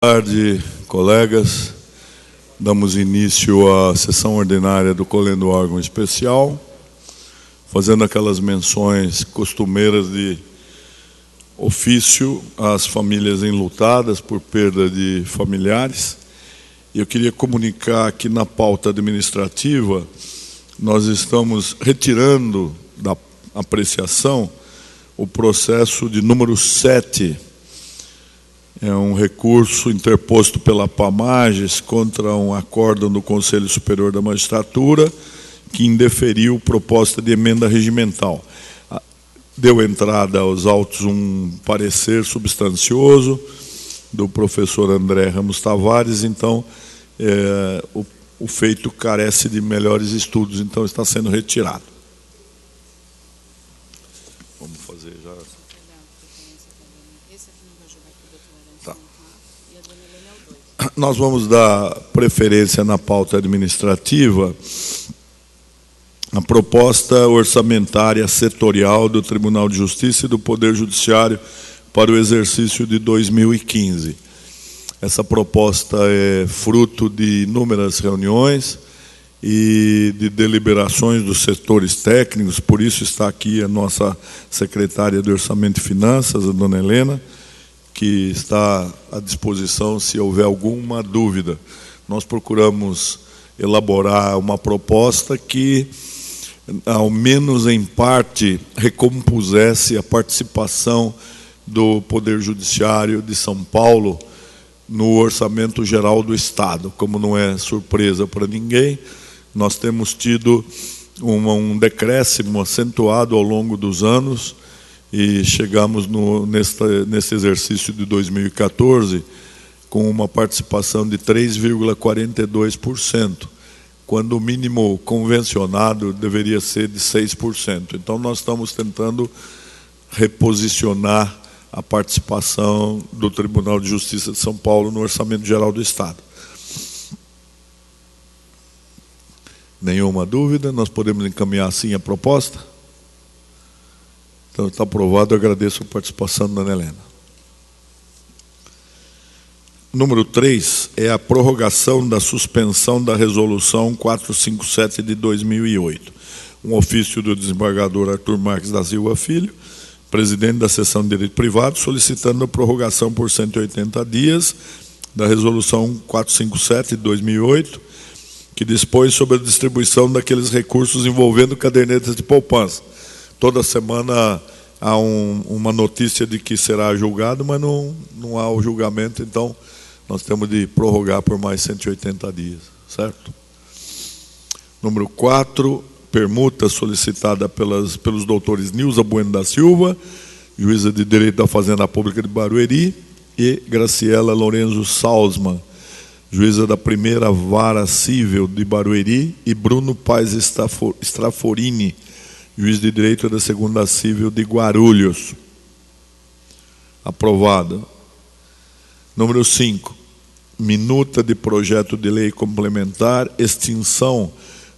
Boa tarde, colegas. Damos início à sessão ordinária do Colendo Órgão Especial, fazendo aquelas menções costumeiras de ofício às famílias enlutadas por perda de familiares. E eu queria comunicar que na pauta administrativa nós estamos retirando da apreciação o processo de número 7. É um recurso interposto pela PAMAGES contra um acórdão do Conselho Superior da Magistratura que indeferiu proposta de emenda regimental. Deu entrada aos autos um parecer substancioso do professor André Ramos Tavares, então o feito carece de melhores estudos, então está sendo retirado. Vamos fazer já... Nós vamos dar preferência na pauta administrativa à proposta orçamentária setorial do Tribunal de Justiça e do Poder Judiciário para o exercício de 2015. Essa proposta é fruto de inúmeras reuniões e de deliberações dos setores técnicos, por isso está aqui a nossa secretária de Orçamento e Finanças, a dona Helena, que está à disposição se houver alguma dúvida. Nós procuramos elaborar uma proposta que, ao menos em parte, recompusesse a participação do Poder Judiciário de São Paulo no Orçamento Geral do Estado. Como não é surpresa para ninguém, nós temos tido um decréscimo acentuado ao longo dos anos, e chegamos nesse exercício de 2014 com uma participação de 3,42%, quando o mínimo convencionado deveria ser de 6%. Então, nós estamos tentando reposicionar a participação do Tribunal de Justiça de São Paulo no Orçamento Geral do Estado. Nenhuma dúvida? Nós podemos encaminhar assim a proposta? Então, está aprovado. Eu agradeço a participação da dona Helena. Número 3 é a prorrogação da suspensão da Resolução 457 de 2008. Um ofício do desembargador Arthur Marques da Silva Filho, presidente da Seção de Direito Privado, solicitando a prorrogação por 180 dias da Resolução 457 de 2008, que dispõe sobre a distribuição daqueles recursos envolvendo cadernetas de poupança. Toda semana há uma notícia de que será julgado, mas não há o julgamento, então nós temos de prorrogar por mais 180 dias, certo? Número 4, permuta solicitada pelos doutores Nilza Bueno da Silva, juíza de Direito da Fazenda Pública de Barueri, e Graciela Lorenzo Salzman, juíza da Primeira Vara Cível de Barueri, e Bruno Paes Straforini, juiz de Direito da Segunda Cível de Guarulhos. Aprovado. Número 5. Minuta de projeto de lei complementar, extinção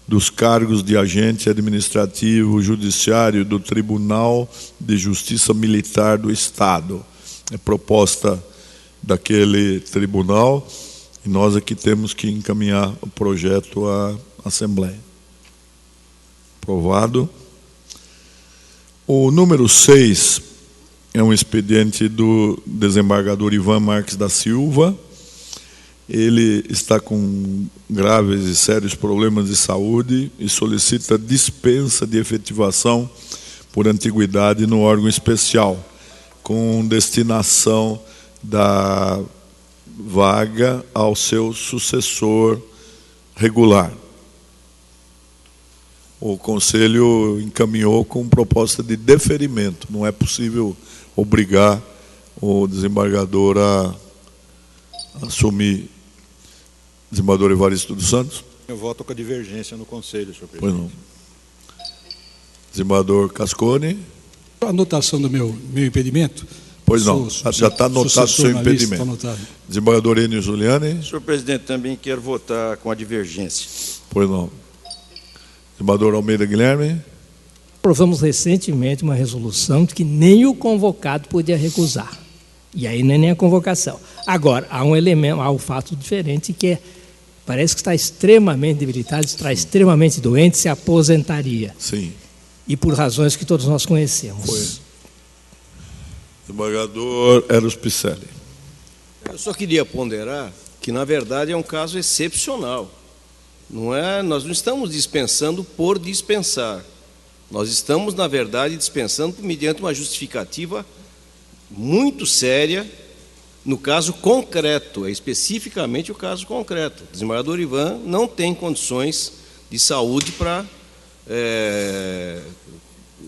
dos cargos de agente administrativo judiciário do Tribunal de Justiça Militar do Estado. É proposta daquele tribunal e nós aqui temos que encaminhar o projeto à Assembleia. Aprovado. O número 6 é um expediente do desembargador Ivan Marques da Silva. Ele está com graves e sérios problemas de saúde e solicita dispensa de efetivação por antiguidade no órgão especial, com destinação da vaga ao seu sucessor regular. O Conselho encaminhou com proposta de deferimento. Não é possível obrigar o desembargador a assumir. Desembargador Evaristo dos Santos? Eu voto com a divergência no Conselho, senhor presidente. Pois não. Desembargador Cascone? A anotação do meu impedimento? Pois não, já está anotado o seu impedimento. Desembargador Enio Zuliani? Senhor presidente, também quero votar com a divergência. Pois não. Desembargador Almeida Guilherme? Aprovamos recentemente uma resolução de que nem o convocado podia recusar. E aí não é nem a convocação. Agora, há um elemento, há um fato diferente que parece que está extremamente debilitado, está extremamente doente, se aposentaria. Sim. E por razões que todos nós conhecemos. Foi. Desembargador Eros Picelli. Eu só queria ponderar que, na verdade, é um caso excepcional. Nós não estamos dispensando por dispensar. Nós estamos, na verdade, dispensando mediante uma justificativa muito séria no caso concreto, é especificamente o caso concreto. O desembargador Ivan não tem condições de saúde para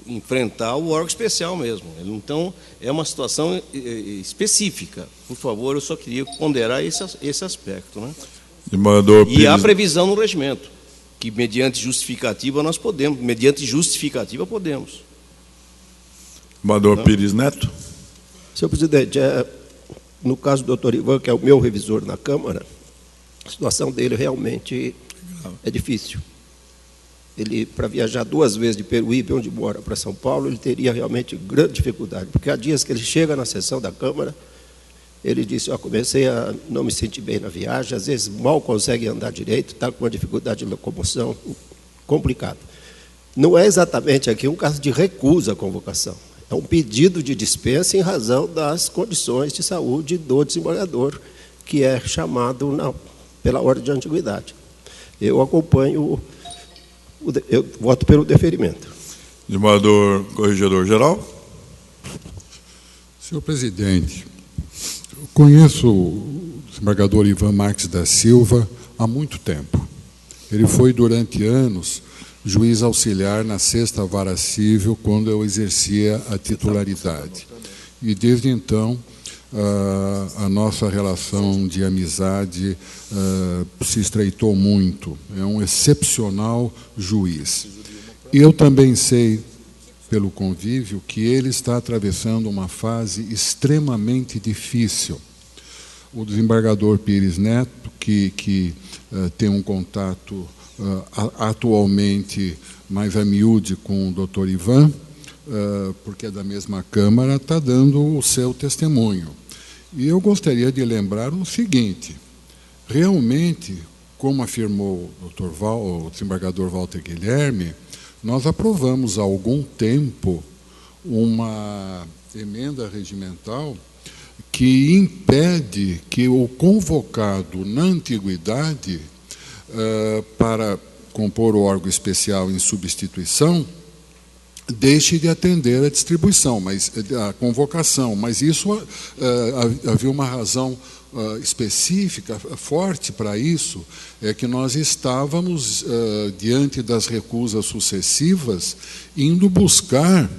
enfrentar o órgão especial mesmo. Então, é uma situação específica. Por favor, eu só queria ponderar esse aspecto, né? E há previsão no regimento, que mediante justificativa nós podemos, Desembargador Pires Neto. Senhor presidente, no caso do doutor Ivan, que é o meu revisor na Câmara, a situação dele realmente é difícil. Ele, para viajar 2 vezes de Peruíbe, onde mora, para São Paulo, ele teria realmente grande dificuldade, porque há dias que ele chega na sessão da Câmara, ele disse, comecei a não me sentir bem na viagem, às vezes mal consegue andar direito, está com uma dificuldade de locomoção complicada. Não é exatamente aqui um caso de recusa à convocação, é um pedido de dispensa em razão das condições de saúde do desembargador, que é chamado pela ordem de antiguidade. Eu acompanho, eu voto pelo deferimento. Desembargador Corregedor-Geral. Senhor presidente, eu conheço o desembargador Ivan Marques da Silva há muito tempo. Ele foi, durante anos, juiz auxiliar na 6ª Vara Civil, quando eu exercia a titularidade. E, desde então, a nossa relação de amizade se estreitou muito. É um excepcional juiz. E eu também sei, pelo convívio, que ele está atravessando uma fase extremamente difícil. O desembargador Pires Neto, que tem um contato atualmente mais a miúde com o doutor Ivan, porque é da mesma Câmara, está dando o seu testemunho. E eu gostaria de lembrar o seguinte, realmente, como afirmou o desembargador Walter Guilherme, nós aprovamos há algum tempo uma emenda regimental que impede que o convocado na antiguidade para compor o órgão especial em substituição deixe de atender a distribuição, a convocação. Mas isso havia uma razão específica, forte para isso, é que nós estávamos, diante das recusas sucessivas, indo buscar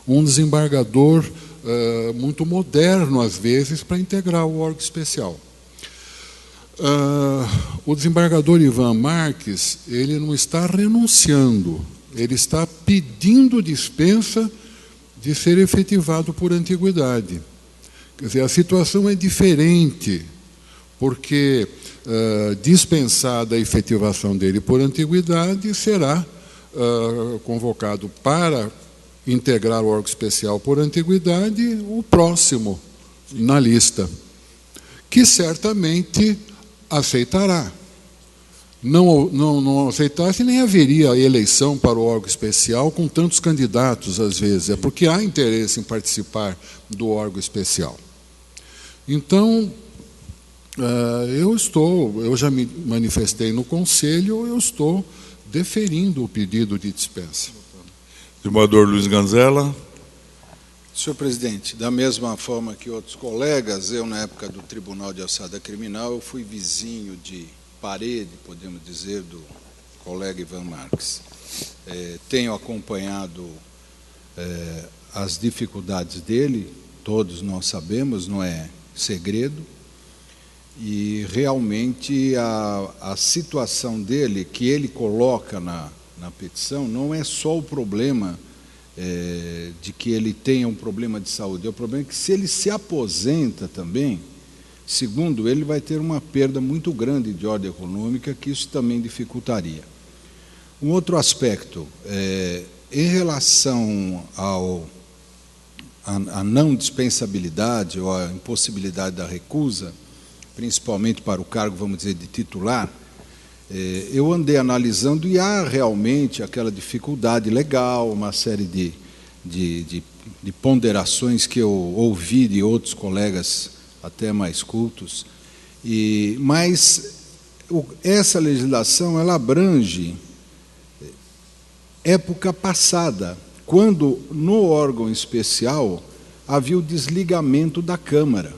um desembargador muito moderno, às vezes, para integrar o órgão especial. O desembargador Ivan Marques, ele não está renunciando, ele está pedindo dispensa de ser efetivado por antiguidade. Quer dizer, a situação é diferente, porque dispensada a efetivação dele por antiguidade, será convocado para integrar o órgão especial por antiguidade o próximo na lista, que certamente aceitará. Não aceitasse, nem haveria eleição para o órgão especial com tantos candidatos, às vezes. É porque há interesse em participar do órgão especial. Então, eu já me manifestei no Conselho, eu estou deferindo o pedido de dispensa. Desembargador Luiz Ganzella. Senhor presidente, da mesma forma que outros colegas, eu, na época do Tribunal de Alçada Criminal, eu fui vizinho de parede, podemos dizer, do colega Ivan Marques. Tenho acompanhado as dificuldades dele, todos nós sabemos, não é segredo, e realmente a situação dele, que ele coloca na petição, não é só o problema de que ele tenha um problema de saúde, é o problema que, se ele se aposenta também, segundo ele, vai ter uma perda muito grande de ordem econômica, que isso também dificultaria. Um outro aspecto, em relação a não dispensabilidade ou a impossibilidade da recusa, principalmente para o cargo, vamos dizer, de titular, eu andei analisando e há realmente aquela dificuldade legal, uma série de ponderações que eu ouvi de outros colegas até mais cultos, mas essa legislação ela abrange época passada, quando no órgão especial havia o desligamento da Câmara.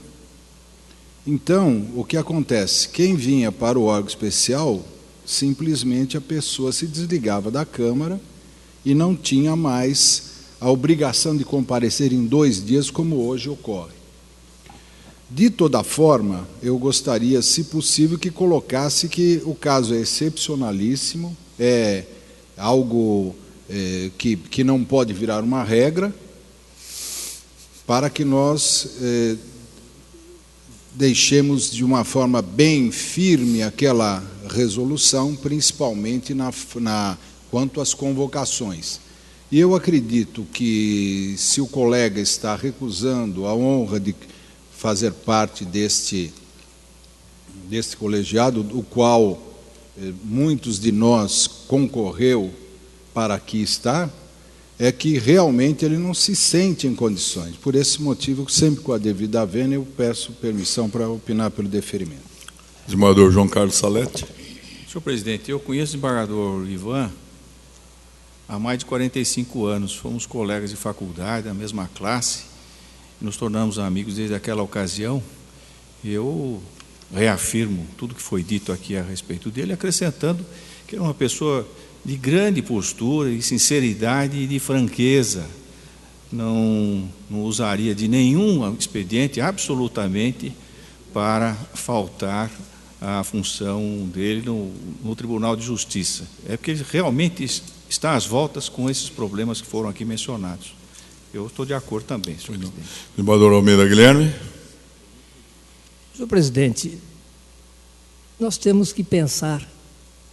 Então, o que acontece? Quem vinha para o órgão especial, simplesmente a pessoa se desligava da Câmara e não tinha mais a obrigação de comparecer em 2 dias, como hoje ocorre. De toda forma, eu gostaria, se possível, que colocasse que o caso é excepcionalíssimo, é algo que não pode virar uma regra, para que nós deixemos de uma forma bem firme aquela resolução, principalmente quanto às convocações. E eu acredito que, se o colega está recusando a honra de fazer parte deste colegiado, o qual muitos de nós concorreu para aqui estar, é que realmente ele não se sente em condições. Por esse motivo, sempre com a devida vênia, eu peço permissão para opinar pelo deferimento. Desembargador João Carlos Salete. Senhor presidente, eu conheço o desembargador Ivan há mais de 45 anos. Fomos colegas de faculdade, da mesma classe, e nos tornamos amigos desde aquela ocasião. Eu reafirmo tudo que foi dito aqui a respeito dele, acrescentando que era uma pessoa de grande postura, de sinceridade e de franqueza. Não usaria de nenhum expediente, absolutamente, para faltar à função dele no Tribunal de Justiça. É porque ele realmente está às voltas com esses problemas que foram aqui mencionados. Eu estou de acordo também, senhor presidente. Desembargador Almeida Guilherme. Senhor presidente, nós temos que pensar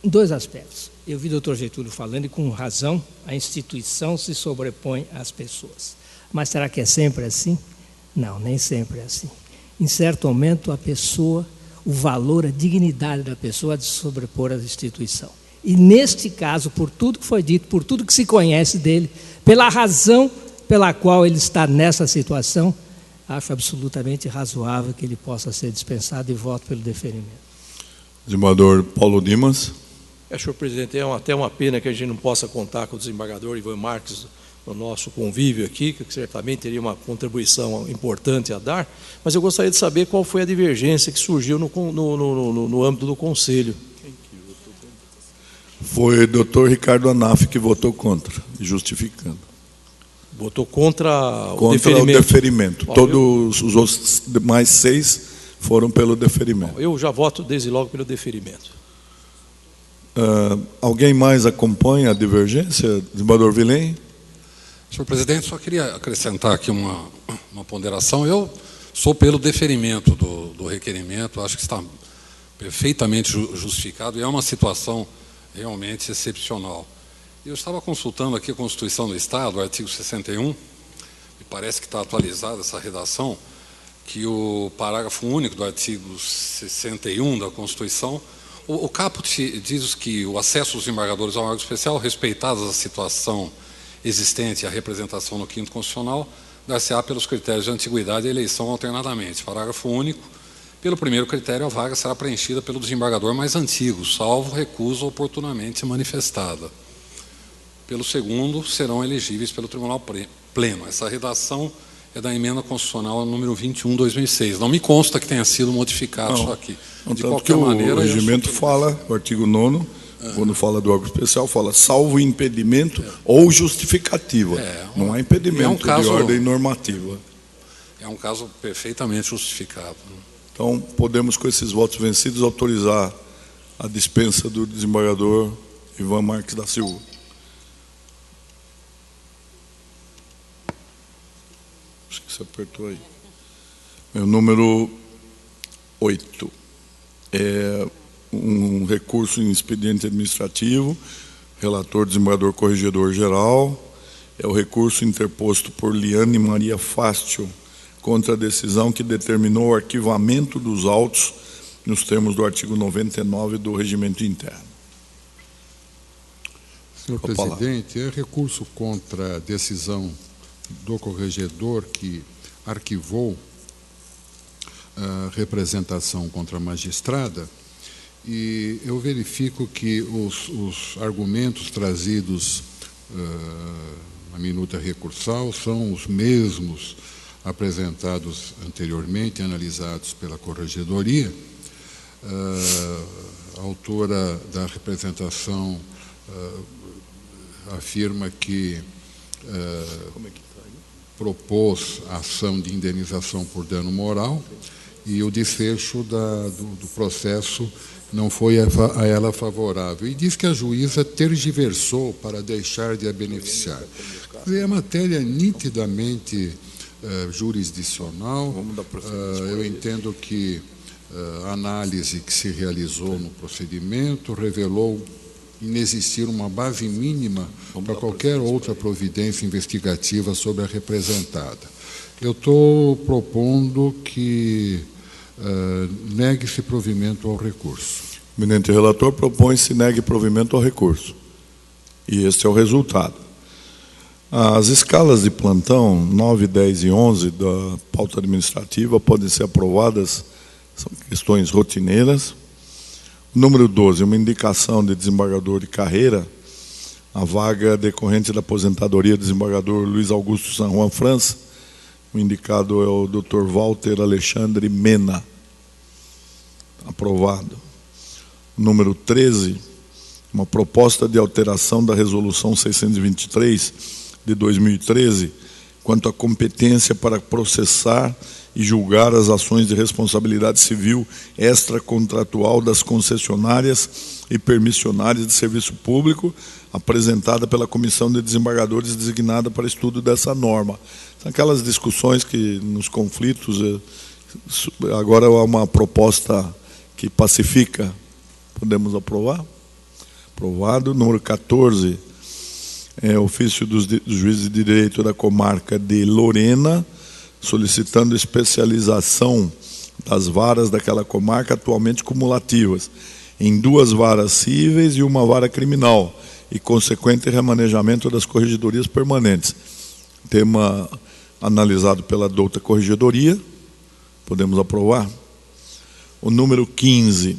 em 2 aspectos. Eu vi o doutor Getúlio falando, e com razão, a instituição se sobrepõe às pessoas. Mas será que é sempre assim? Não, nem sempre é assim. Em certo momento, a pessoa, o valor, a dignidade da pessoa há de se sobrepor à instituição. E neste caso, por tudo que foi dito, por tudo que se conhece dele, pela razão pela qual ele está nessa situação, acho absolutamente razoável que ele possa ser dispensado, e voto pelo deferimento. Desembargador Paulo Dimas. Senhor presidente, é até uma pena que a gente não possa contar com o desembargador Ivan Marques no nosso convívio aqui, que certamente teria uma contribuição importante a dar, mas eu gostaria de saber qual foi a divergência que surgiu no âmbito do Conselho. Foi o doutor Ricardo Anaf que votou contra, justificando. Votou contra o deferimento. Contra o deferimento. Bom, todos os outros mais 6 foram pelo deferimento. Bom, eu já voto desde logo pelo deferimento. Alguém mais acompanha a divergência? Desembargador Vilém? Senhor presidente, só queria acrescentar aqui uma ponderação. Eu sou pelo deferimento do requerimento, acho que está perfeitamente justificado, e é uma situação realmente excepcional. Eu estava consultando aqui a Constituição do Estado, o artigo 61, e parece que está atualizada essa redação, que o parágrafo único do artigo 61 da Constituição, o caput diz que o acesso dos desembargadores ao órgão especial, respeitadas a situação existente e a representação no 5º Constitucional, dar-se-á pelos critérios de antiguidade e eleição alternadamente. Parágrafo único. Pelo primeiro critério, a vaga será preenchida pelo desembargador mais antigo, salvo recusa oportunamente manifestada. Pelo segundo, serão elegíveis pelo Tribunal Pleno. Essa redação é da emenda constitucional número 21/2006. Não me consta que tenha sido modificado isso aqui. De qualquer maneira, o regimento fala, o artigo 9º, quando fala do órgão especial, fala salvo impedimento ou justificativa. Não há impedimento de ordem normativa. É um caso perfeitamente justificado. Então, podemos, com esses votos vencidos, autorizar a dispensa do desembargador Ivan Marques da Silva. Acho que você apertou aí. Meu número 8. É um recurso em expediente administrativo, relator desembargador corregedor geral, É o recurso interposto por Liane Maria Fástio contra a decisão que determinou o arquivamento dos autos nos termos do artigo 99 do Regimento Interno. Senhor presidente, é recurso contra a decisão do corregedor que arquivou a representação contra a magistrada, e eu verifico que os argumentos trazidos na minuta recursal são os mesmos apresentados anteriormente, analisados pela corregedoria. A autora da representação afirma que propôs a ação de indenização por dano moral e o desfecho do processo não foi a ela favorável. E diz que a juíza tergiversou para deixar de a beneficiar. É matéria nitidamente jurisdicional. Eu entendo que a análise que se realizou no procedimento revelou inexistir uma base mínima para qualquer outra providência investigativa sobre a representada. Eu estou propondo que negue-se provimento ao recurso. O eminente relator propõe-se negue provimento ao recurso. E este é o resultado. As escalas de plantão 9, 10 e 11 da pauta administrativa podem ser aprovadas, são questões rotineiras. Número 12, uma indicação de desembargador de carreira, a vaga decorrente da aposentadoria do desembargador Luiz Augusto San Juan França. O indicado é o Dr. Walter Alexandre Mena. Aprovado. Número 13, uma proposta de alteração da Resolução 623 de 2013, quanto à competência para processar e julgar as ações de responsabilidade civil extracontratual das concessionárias e permissionárias de serviço público, apresentada pela Comissão de Desembargadores designada para estudo dessa norma. São aquelas discussões que, nos conflitos, agora há uma proposta que pacifica. Podemos aprovar? Aprovado. Número 14, ofício dos juízes de direito da comarca de Lorena, solicitando especialização das varas daquela comarca atualmente cumulativas, em 2 varas cíveis e 1 vara criminal, e consequente remanejamento das corregedorias permanentes. Tema analisado pela douta corregedoria. Podemos aprovar? O número 15,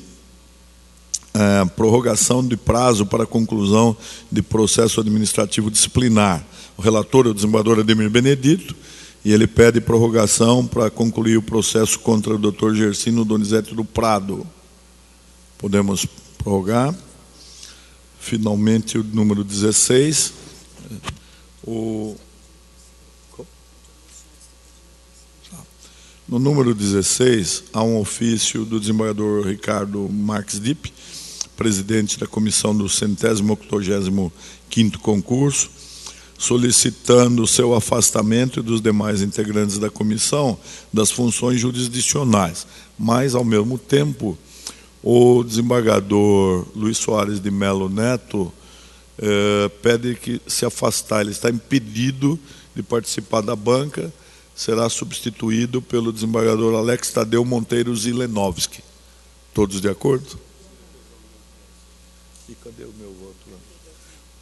prorrogação de prazo para conclusão de processo administrativo disciplinar. O relator é o desembargador Ademir Benedito, e ele pede prorrogação para concluir o processo contra o Dr. Gersino Donizete do Prado. Podemos prorrogar. Finalmente, o número 16. No número 16, há um ofício do desembargador Ricardo Marques Dipp, presidente da comissão do 185º concurso, solicitando o seu afastamento e dos demais integrantes da comissão das funções jurisdicionais. Mas, ao mesmo tempo, o desembargador Luiz Soares de Melo Neto pede que se afastar. Ele está impedido de participar da banca, será substituído pelo desembargador Alex Tadeu Monteiro Zilenovski. Todos de acordo? E cadê o meu voto lá?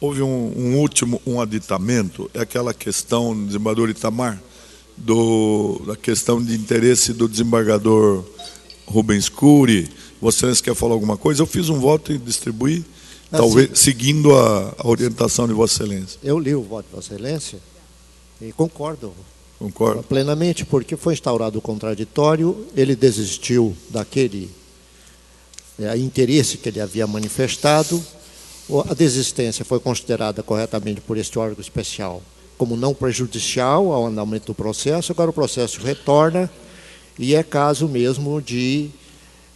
Houve um último aditamento, é aquela questão, desembargador Itamar, da questão de interesse do desembargador Rubens Cury. Vocês querem falar alguma coisa? Eu fiz um voto e distribuí, talvez seguindo a orientação de Vossa Excelência. Eu li o voto de Vossa Excelência e concordo. Concordo plenamente, porque foi instaurado o contraditório, ele desistiu daquele interesse que ele havia manifestado, a desistência foi considerada corretamente por este órgão especial como não prejudicial ao andamento do processo. Agora o processo retorna e é caso mesmo de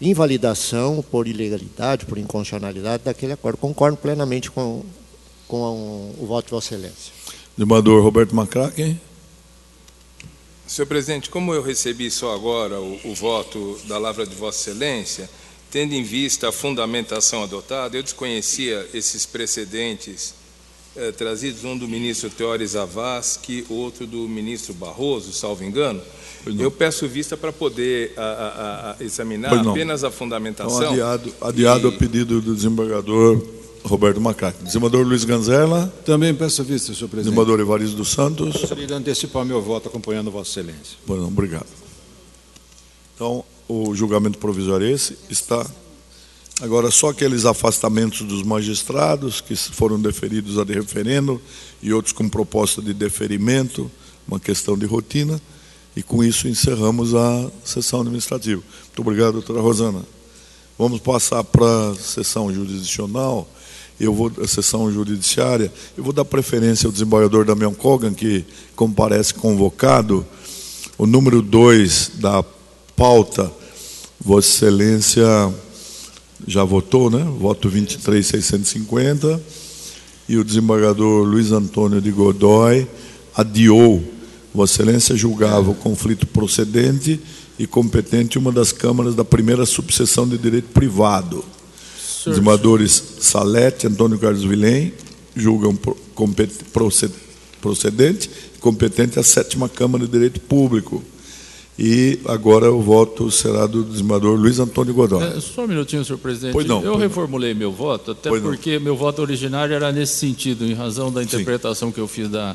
invalidação por ilegalidade, por inconstitucionalidade daquele acordo. Concordo plenamente com o voto de Vossa Excelência. Desembargador Roberto Macracken. Senhor presidente, como eu recebi só agora o voto da lavra de Vossa Excelência, tendo em vista a fundamentação adotada, eu desconhecia esses precedentes trazidos, um do ministro Teori Zavascki, outro do ministro Barroso, salvo engano. Eu peço vista para poder examinar apenas a fundamentação. Então, adiado a pedido do desembargador Roberto Macaque. Desembargador Luiz Ganzella. Também peço vista, senhor presidente. Desembargador Evaristo dos Santos. Gostaria de antecipar meu voto acompanhando Vossa Excelência. Pois não, obrigado. Então, o julgamento provisório esse está. Agora, só aqueles afastamentos dos magistrados que foram deferidos a de referendo e outros com proposta de deferimento, uma questão de rotina, e com isso encerramos a sessão administrativa. Muito obrigado, doutora Rosana. Vamos passar para a sessão jurisdicional, a sessão judiciária. Eu vou dar preferência ao desembargador Damião Kogan, que comparece convocado. O número 2 da pauta, Vossa Excelência já votou, né? Voto 23.650. E o desembargador Luiz Antônio de Godoy adiou. Vossa Excelência julgava o conflito procedente e competente uma das câmaras da primeira subseção de direito privado. Os desembargadores Salete e Antônio Carlos Vilém julgam procedente e competente a 7ª Câmara de Direito Público. E agora o voto será do desembargador Luiz Antônio Godoy. Só um minutinho, senhor presidente. Pois não, eu reformulei meu voto, até porque meu voto originário era nesse sentido, em razão da interpretação que eu fiz da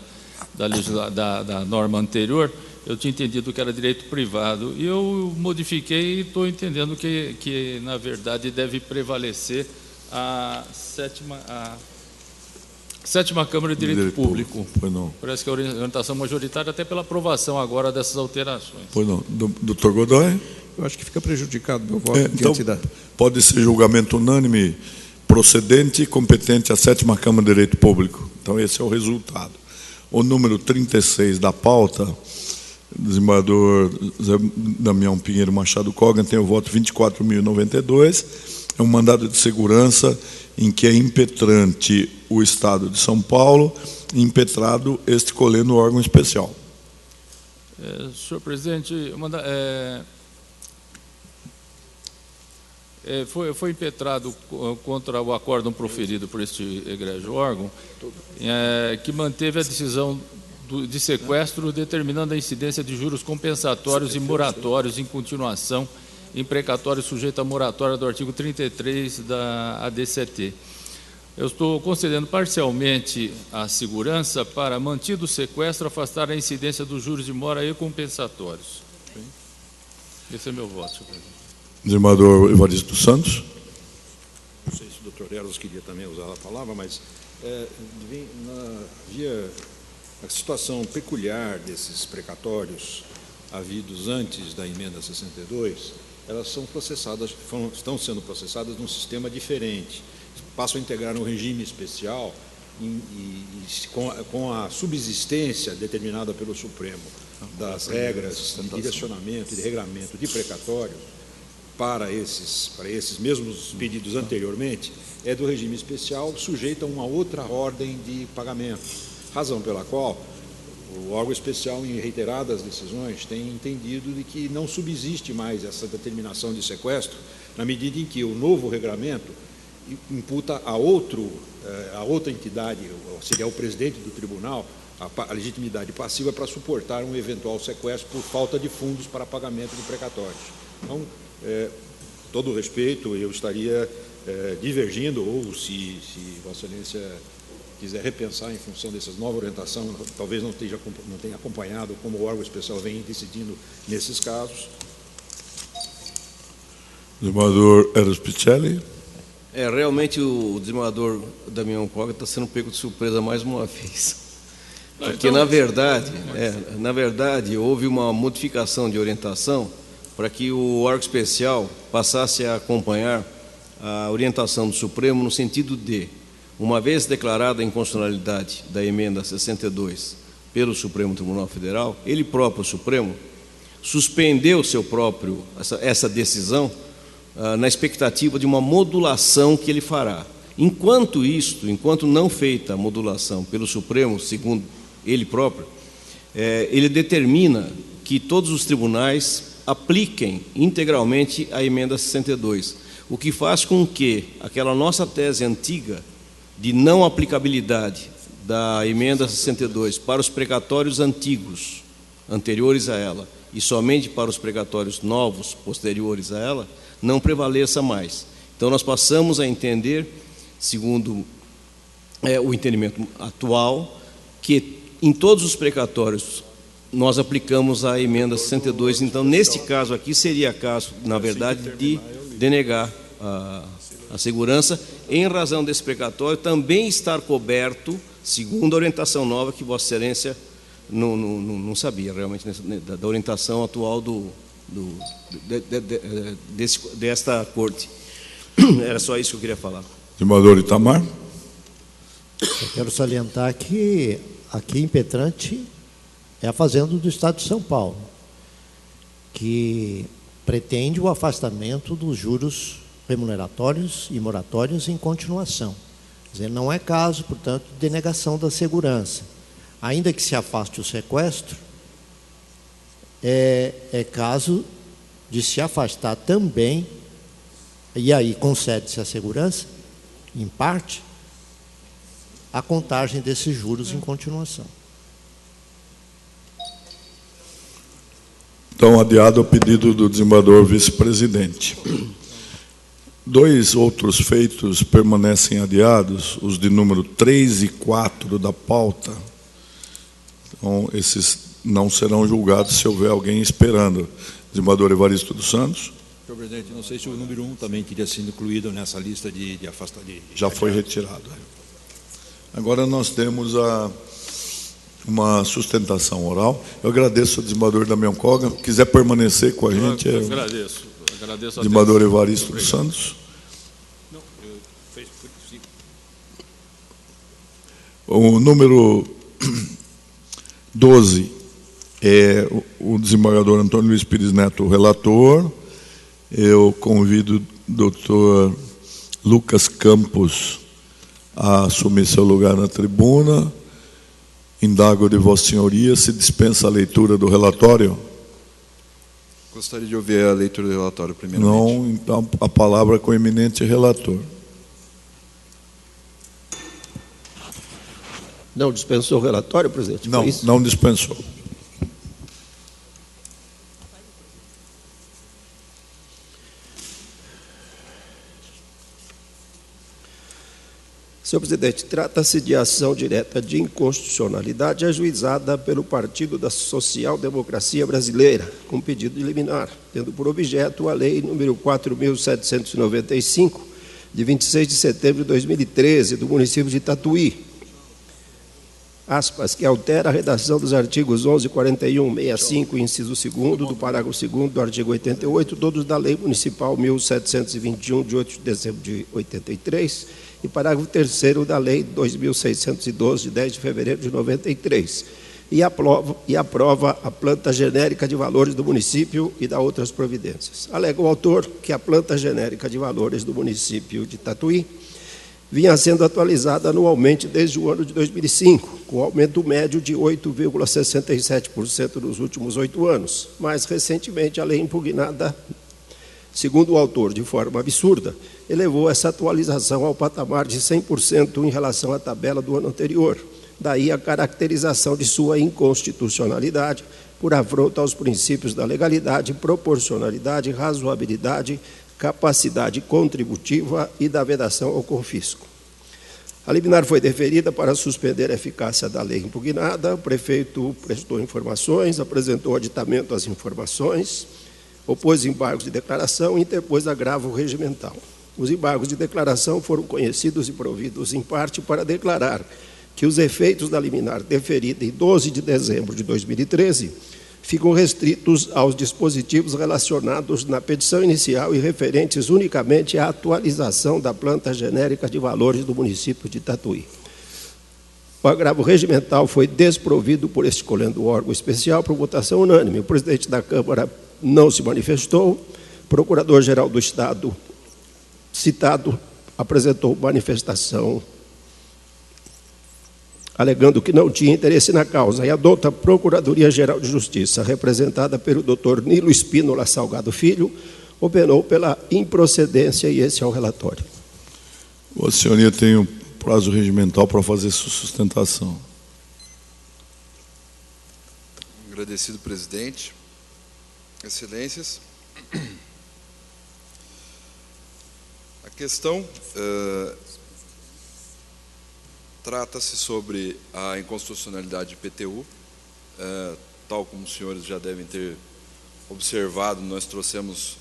norma anterior. Eu tinha entendido que era direito privado, e eu modifiquei e estou entendendo que, na verdade, deve prevalecer a 7ª Câmara de Direito Público. Pois não. Parece que a orientação majoritária, até pela aprovação agora dessas alterações. Pois não. Doutor Godoy? Eu acho que fica prejudicado meu voto. Então, pode ser julgamento unânime, procedente e competente a 7ª Câmara de Direito Público. Então, esse é o resultado. O número 36 da pauta, desembargador Damião Pinheiro Machado Kogan, tem o voto 24.092. É um mandado de segurança em que é impetrante o Estado de São Paulo, impetrado este colendo órgão especial. Senhor presidente, foi impetrado contra o acórdão proferido por este egrégio órgão, que manteve a decisão de sequestro, determinando a incidência de juros compensatórios e moratórios em continuação, imprecatório sujeito à moratória do artigo 33 da ADCT. Eu estou concedendo parcialmente a segurança para, mantido o sequestro, afastar a incidência dos juros de mora e compensatórios. Esse é meu voto, senhor presidente. Desembargador Evaristo dos Santos. Não sei se o doutor Eros queria também usar a palavra, mas via a situação peculiar desses precatórios havidos antes da emenda 62, elas são processadas, estão sendo processadas num sistema diferente. Passam a integrar um regime especial com a subsistência determinada pelo Supremo das regras de direcionamento e de regramento de precatórios para esses mesmos pedidos anteriormente, é do regime especial sujeito a uma outra ordem de pagamento, razão pela qual o órgão especial, em reiteradas decisões, tem entendido de que não subsiste mais essa determinação de sequestro, na medida em que o novo regramento imputa a outra entidade, seria o presidente do tribunal, a legitimidade passiva para suportar um eventual sequestro por falta de fundos para pagamento de precatórios. Então, todo o respeito, eu estaria divergindo, ou se Vossa Excelência quiser repensar em função dessa nova orientação, talvez não tenha acompanhado como o órgão especial vem decidindo nesses casos. Desembargador Eros Picelli. Realmente o desembargador Damião Kogan está sendo pego de surpresa mais uma vez. Porque, na verdade, houve uma modificação de orientação para que o órgão especial passasse a acompanhar a orientação do Supremo no sentido de, uma vez declarada a inconstitucionalidade da emenda 62 pelo Supremo Tribunal Federal, ele próprio, o Supremo, suspendeu essa decisão na expectativa de uma modulação que ele fará. Enquanto não feita a modulação pelo Supremo, segundo ele próprio, ele determina que todos os tribunais apliquem integralmente a emenda 62, o que faz com que aquela nossa tese antiga de não aplicabilidade da emenda 62 para os precatórios antigos, anteriores a ela, e somente para os precatórios novos, posteriores a ela, não prevaleça mais. Então, nós passamos a entender, segundo o entendimento atual, que em todos os precatórios nós aplicamos a emenda 62. Então, neste caso aqui, seria caso, na verdade, de denegar a segurança, em razão desse precatório também estar coberto, segundo a orientação nova que Vossa Excelência não sabia realmente da orientação atual desta corte. Era só isso que eu queria falar. Desembargador Itamar. Eu quero salientar que aqui em Petrante é a Fazenda do Estado de São Paulo, que pretende o afastamento dos juros remuneratórios e moratórios em continuação. Quer dizer, não é caso, portanto, de denegação da segurança. Ainda que se afaste o sequestro, é caso de se afastar também, e aí concede-se a segurança, em parte, a contagem desses juros em continuação. Então, adiado ao pedido do desembargador vice-presidente. 2 outros feitos permanecem adiados, os de número 3 e 4 da pauta. Então, esses não serão julgados se houver alguém esperando. Desembargador Evaristo dos Santos. Senhor presidente, não sei se o número 1 também teria sido incluído nessa lista de afastamento. Já foi retirado. Agora nós temos uma sustentação oral. Eu agradeço ao desembargador Damião Koga. Se quiser permanecer com a gente. Eu agradeço. Desembargador Evaristo dos Santos. Não, o número 12 é o desembargador Antônio Luiz Pires Neto, o relator. Eu convido o doutor Lucas Campos a assumir seu lugar na tribuna. Indago de Vossa Senhoria se dispensa a leitura do relatório. Gostaria de ouvir a leitura do relatório, primeiramente. Não, então a palavra com o eminente relator. Não dispensou o relatório, presidente? Não, não dispensou. Senhor presidente, trata-se de ação direta de inconstitucionalidade ajuizada pelo Partido da Social Democracia Brasileira, com pedido de liminar, tendo por objeto a Lei número 4.795, de 26 de setembro de 2013, do município de Tatuí, aspas, que altera a redação dos artigos 11, 41, 65, inciso 2º, do parágrafo 2º do artigo 88, todos da Lei Municipal 1721, de 8 de dezembro de 83, e parágrafo 3º da Lei 2.612, de 10 de fevereiro de 93, e aprova a planta genérica de valores do município e da outras providências. Alega o autor que a planta genérica de valores do município de Tatuí vinha sendo atualizada anualmente desde o ano de 2005, com aumento médio de 8,67% nos últimos 8 anos. Mais recentemente, a lei impugnada, segundo o autor, de forma absurda, elevou essa atualização ao patamar de 100% em relação à tabela do ano anterior. Daí a caracterização de sua inconstitucionalidade por afronta aos princípios da legalidade, proporcionalidade, razoabilidade, capacidade contributiva e da vedação ao confisco. A liminar foi deferida para suspender a eficácia da lei impugnada. O prefeito prestou informações, apresentou aditamento às informações, opôs embargos de declaração e interpôs agravo regimental. Os embargos de declaração foram conhecidos e providos em parte para declarar que os efeitos da liminar deferida em 12 de dezembro de 2013 ficam restritos aos dispositivos relacionados na petição inicial e referentes unicamente à atualização da planta genérica de valores do município de Tatuí. O agravo regimental foi desprovido por este colendo órgão especial por votação unânime. O presidente da Câmara não se manifestou. O procurador-geral do Estado citado apresentou manifestação alegando que não tinha interesse na causa, e a douta Procuradoria-Geral de Justiça, representada pelo Dr. Nilo Espínola Salgado Filho, opinou pela improcedência, e esse é o relatório. Vossa Senhoria tem o prazo regimental para fazer sua sustentação. Agradecido, presidente. Excelências. A questão trata-se sobre a inconstitucionalidade de IPTU. Tal como os senhores já devem ter observado, nós trouxemos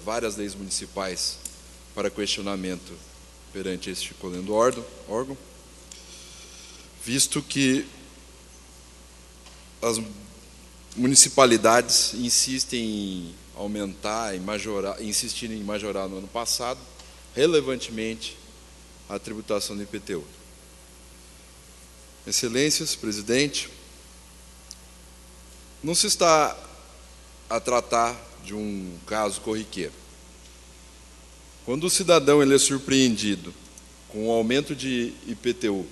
várias leis municipais para questionamento perante este colendo órgão, visto que as municipalidades insistem em aumentar, insistiram em majorar no ano passado, relevantemente, a tributação do IPTU. Excelências, presidente, não se está a tratar de um caso corriqueiro. Quando o cidadão ele é surpreendido com o aumento de IPTU,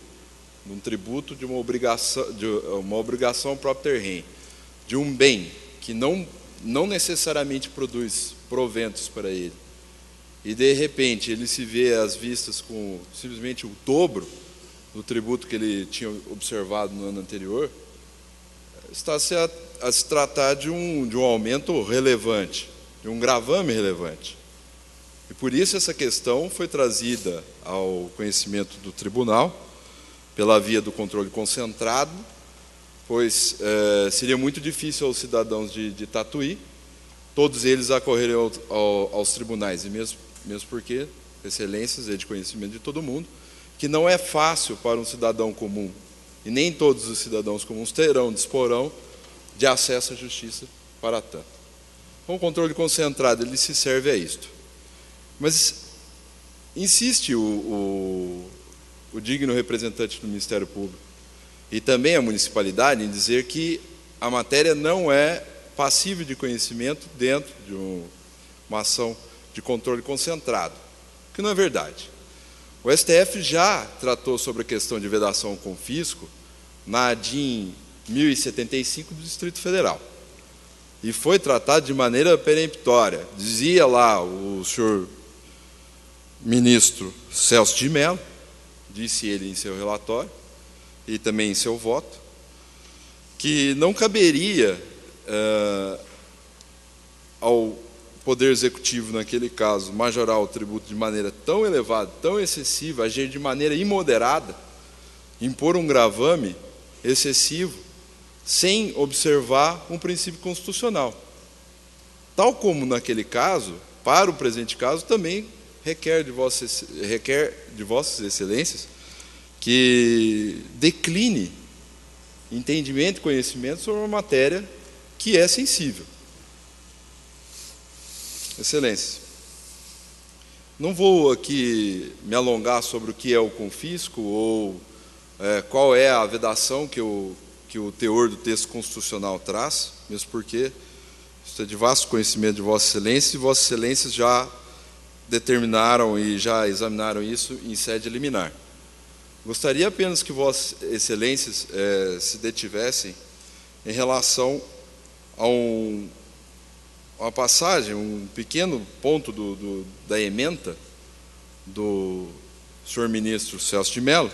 de um tributo de uma obrigação ao próprio terreno, de um bem que não necessariamente produz proventos para ele, e de repente ele se vê às vistas com simplesmente o dobro do tributo que ele tinha observado no ano anterior, está-se a se tratar de um aumento relevante, de um gravame relevante. E por isso essa questão foi trazida ao conhecimento do tribunal, pela via do controle concentrado, pois seria muito difícil aos cidadãos de Tatuí, todos eles acorrerem aos tribunais, e mesmo porque, excelências, é de conhecimento de todo mundo, que não é fácil para um cidadão comum, e nem todos os cidadãos comuns disporão de acesso à justiça para tanto. Então, o controle concentrado ele se serve a isto. Mas insiste o digno representante do Ministério Público e também a municipalidade em dizer que a matéria não é passível de conhecimento dentro de uma ação de controle concentrado, que não é verdade. O STF já tratou sobre a questão de vedação ao confisco na ADIM 1075 do Distrito Federal. E foi tratado de maneira peremptória. Dizia lá o senhor ministro Celso de Mello, disse ele em seu relatório, e também em seu voto, que não caberia ao Poder Executivo, naquele caso, majorar o tributo de maneira tão elevada, tão excessiva, agir de maneira imoderada, impor um gravame excessivo, sem observar um princípio constitucional. Tal como naquele caso, para o presente caso, também requer de vossas excelências que decline entendimento e conhecimento sobre uma matéria que é sensível. Excelência, não vou aqui me alongar sobre o que é o confisco ou qual é a vedação que o teor do texto constitucional traz, mesmo porque isso é de vasto conhecimento de Vossa Excelência, e Vossas Excelências já determinaram e já examinaram isso em sede liminar. Gostaria apenas que Vossas Excelências se detivessem em relação a uma passagem, um pequeno ponto da ementa do senhor ministro Celso de Mello,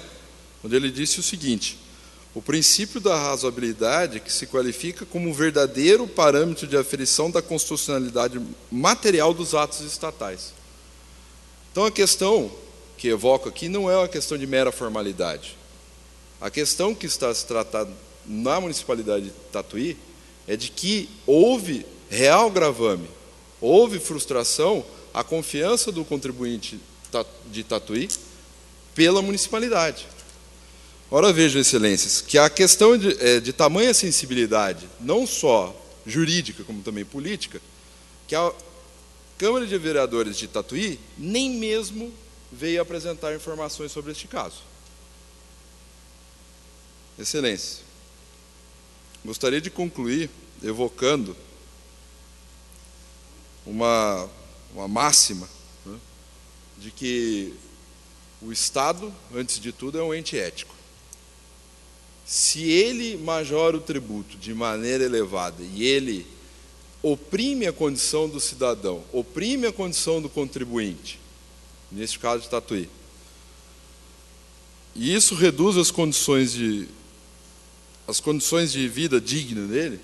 onde ele disse o seguinte: o princípio da razoabilidade que se qualifica como verdadeiro parâmetro de aferição da constitucionalidade material dos atos estatais. Então, a questão que evoco aqui não é uma questão de mera formalidade. A questão que está se tratando na municipalidade de Tatuí é de que houve real gravame, houve frustração à confiança do contribuinte de Tatuí pela municipalidade. Ora, vejam, excelências, que a questão de tamanha sensibilidade, não só jurídica, como também política, que a Câmara de Vereadores de Tatuí nem mesmo veio apresentar informações sobre este caso. Excelência, gostaria de concluir evocando uma máxima, né, de que o Estado, antes de tudo, é um ente ético. Se ele majora o tributo de maneira elevada e ele oprime a condição do cidadão, oprime a condição do contribuinte, neste caso de Tatuí, e isso reduz as condições de vida digna dele,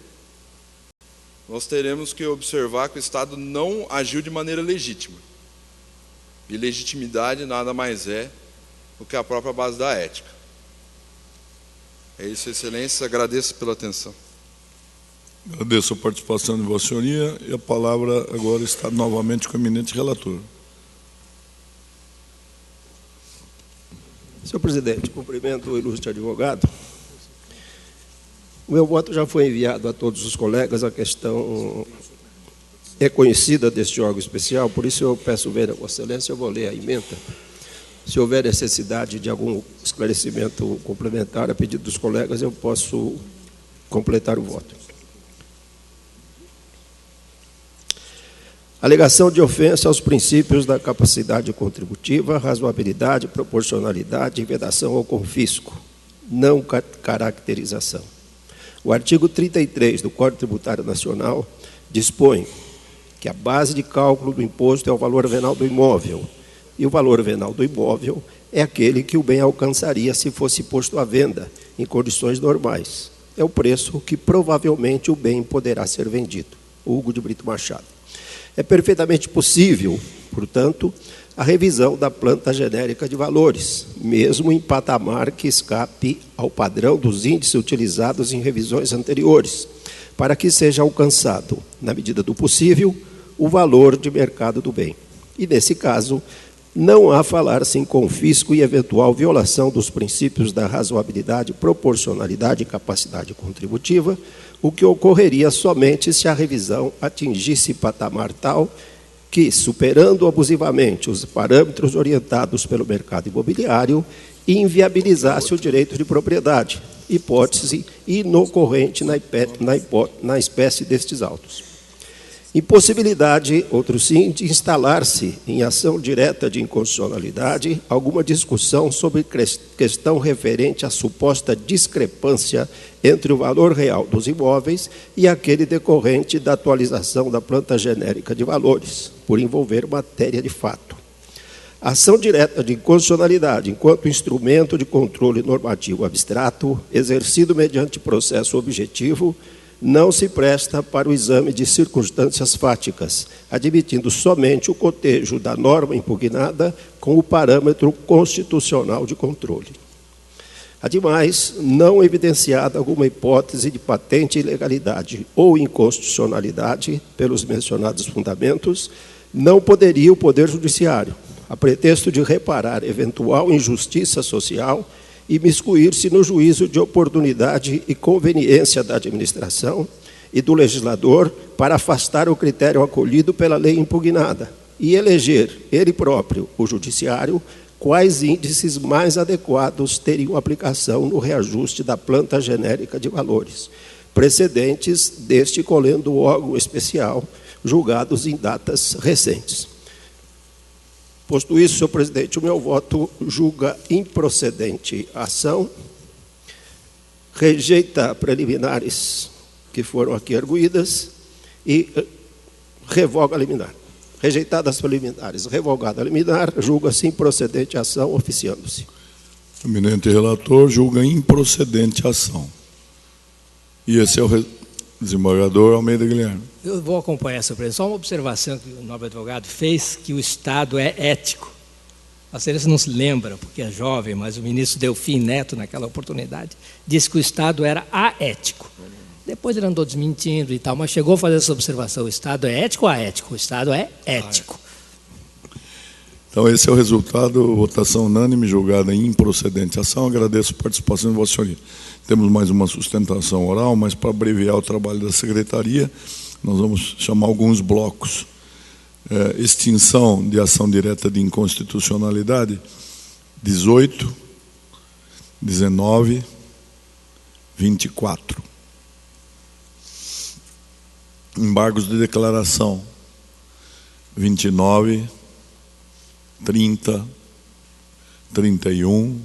nós teremos que observar que o Estado não agiu de maneira legítima. E legitimidade nada mais é do que a própria base da ética. É isso, Excelência. Agradeço pela atenção. Agradeço a participação de Vossa Senhoria e a palavra agora está novamente com o eminente relator. Senhor presidente, cumprimento o ilustre advogado. O meu voto já foi enviado a todos os colegas, a questão é conhecida deste órgão especial, por isso eu peço ver a Vossa Excelência, eu vou ler a emenda. Se houver necessidade de algum esclarecimento complementar a pedido dos colegas, eu posso completar o voto. Alegação de ofensa aos princípios da capacidade contributiva, razoabilidade, proporcionalidade, vedação ou confisco, não caracterização. O artigo 33 do Código Tributário Nacional dispõe que a base de cálculo do imposto é o valor venal do imóvel, e o valor venal do imóvel é aquele que o bem alcançaria se fosse posto à venda, em condições normais. É o preço que provavelmente o bem poderá ser vendido. Hugo de Brito Machado. É perfeitamente possível, portanto, a revisão da planta genérica de valores, mesmo em patamar que escape ao padrão dos índices utilizados em revisões anteriores, para que seja alcançado, na medida do possível, o valor de mercado do bem. E, nesse caso, não há falar-se em confisco e eventual violação dos princípios da razoabilidade, proporcionalidade e capacidade contributiva, o que ocorreria somente se a revisão atingisse patamar tal que, superando abusivamente os parâmetros orientados pelo mercado imobiliário, inviabilizasse o direito de propriedade, hipótese inocorrente na espécie destes autos. Impossibilidade, outro sim, de instalar-se em ação direta de inconstitucionalidade alguma discussão sobre questão referente à suposta discrepância entre o valor real dos imóveis e aquele decorrente da atualização da planta genérica de valores, por envolver matéria de fato. Ação direta de inconstitucionalidade, enquanto instrumento de controle normativo abstrato, exercido mediante processo objetivo, não se presta para o exame de circunstâncias fáticas, admitindo somente o cotejo da norma impugnada com o parâmetro constitucional de controle. Ademais, não evidenciada alguma hipótese de patente ilegalidade ou inconstitucionalidade pelos mencionados fundamentos, não poderia o Poder Judiciário, a pretexto de reparar eventual injustiça social, imiscuir-se no juízo de oportunidade e conveniência da administração e do legislador para afastar o critério acolhido pela lei impugnada e eleger, ele próprio, o judiciário, quais índices mais adequados teriam aplicação no reajuste da planta genérica de valores, precedentes deste colhendo o órgão especial, julgados em datas recentes. Posto isso, senhor presidente, o meu voto julga improcedente a ação, rejeita preliminares que foram aqui arguídas e revoga a liminar. Rejeitadas preliminares, revogada a liminar, julga-se improcedente a ação, oficiando-se. O eminente relator julga improcedente a ação. E esse é o desembargador Almeida Guilherme. Eu vou acompanhar essa presença. Só uma observação que o nobre advogado fez, que o Estado é ético. A excelência não se lembra, porque é jovem, mas o ministro Delfim Neto, naquela oportunidade, disse que o Estado era aético. Depois ele andou desmentindo e tal, mas chegou a fazer essa observação. O Estado é ético ou aético? O Estado é ético. Então, esse é o resultado, votação unânime, julgada em improcedente a ação. Agradeço a participação de Vossa Senhoria. Temos mais uma sustentação oral, mas para abreviar o trabalho da Secretaria, nós vamos chamar alguns blocos. Extinção de ação direta de inconstitucionalidade, 18, 19, 24. Embargos de declaração, 29, 30, 31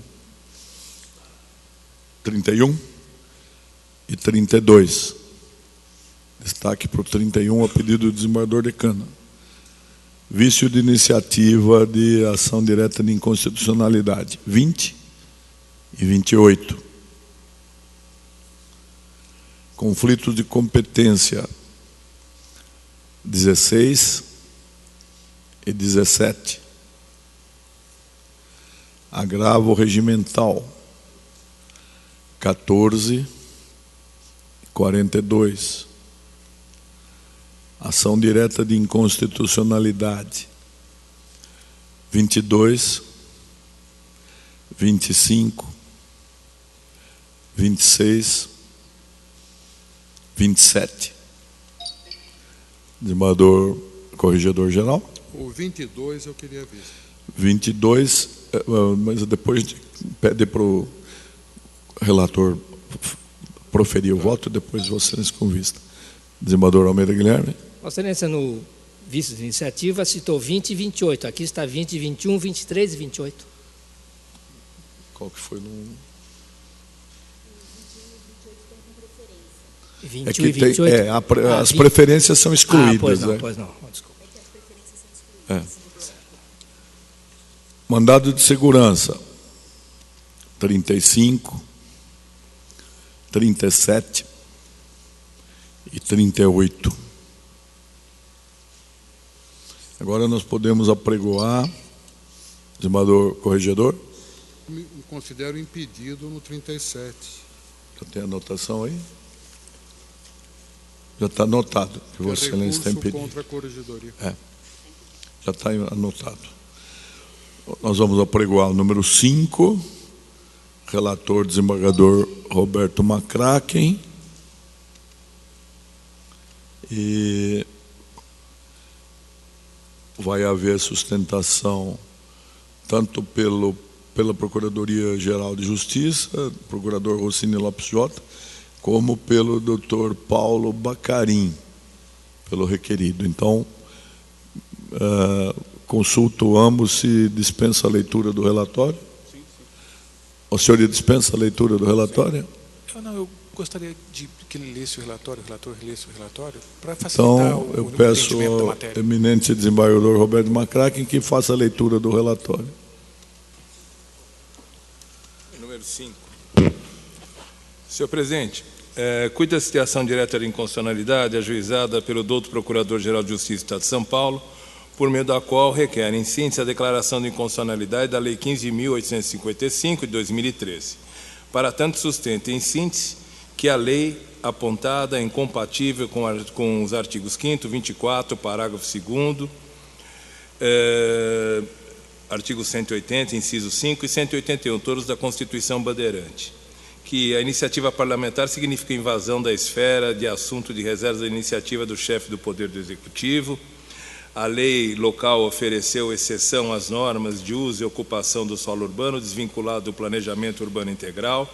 e 32. Destaque para o 31 a pedido do desembargador Decana. Vício de iniciativa de ação direta de inconstitucionalidade, 20, e 28. Conflitos de competência 16 e 17. Agravo regimental 14 e 42. Ação direta de inconstitucionalidade 22, 25, 26, 27. Desembargador Corregedor Geral. O 22 eu queria ver. 22, mas depois a gente pede para o relator proferir o voto, depois Vossa Excelência com vista. Desembargador Almeida Guilherme. Vossa Excelência, no vice de iniciativa, citou 20 e 28. Aqui está 20, 21, 23 e 28. Qual que foi no... 21 é que e 28? As preferências são excluídas. Pois não, né? pois não. Desculpa. Mandado de segurança 35, 37 e 38. Agora nós podemos apregoar, desembargador Corregedor. Me considero impedido no 37. Já tem anotação aí? Já está anotado que Vossa Excelência está impedido. Contra a Corregedoria. Já está anotado. Nós vamos apregoar o número 5, relator desembargador Roberto Macraken. E vai haver sustentação tanto pela Procuradoria-Geral de Justiça, procurador Rossini Lopes Jota, como pelo doutor Paulo Bacarim, pelo requerido. Então, consulto ambos se dispensa a leitura do relatório. Sim, sim. O senhor dispensa a leitura do relatório? Eu gostaria de que ele lesse o relatório, relesse o relatório, para facilitar então, eu peço ao eminente desembargador Roberto Macraken que faça a leitura do relatório. Número 5. Senhor presidente, cuida-se de ação direta de inconstitucionalidade ajuizada pelo douto Procurador-Geral de Justiça do Estado de São Paulo, por meio da qual requer, em síntese, a declaração de inconstitucionalidade da Lei 15.855, de 2013. Para tanto, sustenta, em síntese, que a lei apontada é incompatível com os artigos 5º, 24, parágrafo 2º, artigo 180, inciso 5 e 181, todos da Constituição Bandeirante. Que a iniciativa parlamentar significa invasão da esfera de assunto de reserva da iniciativa do chefe do Poder do Executivo. A lei local ofereceu exceção às normas de uso e ocupação do solo urbano desvinculado do planejamento urbano integral,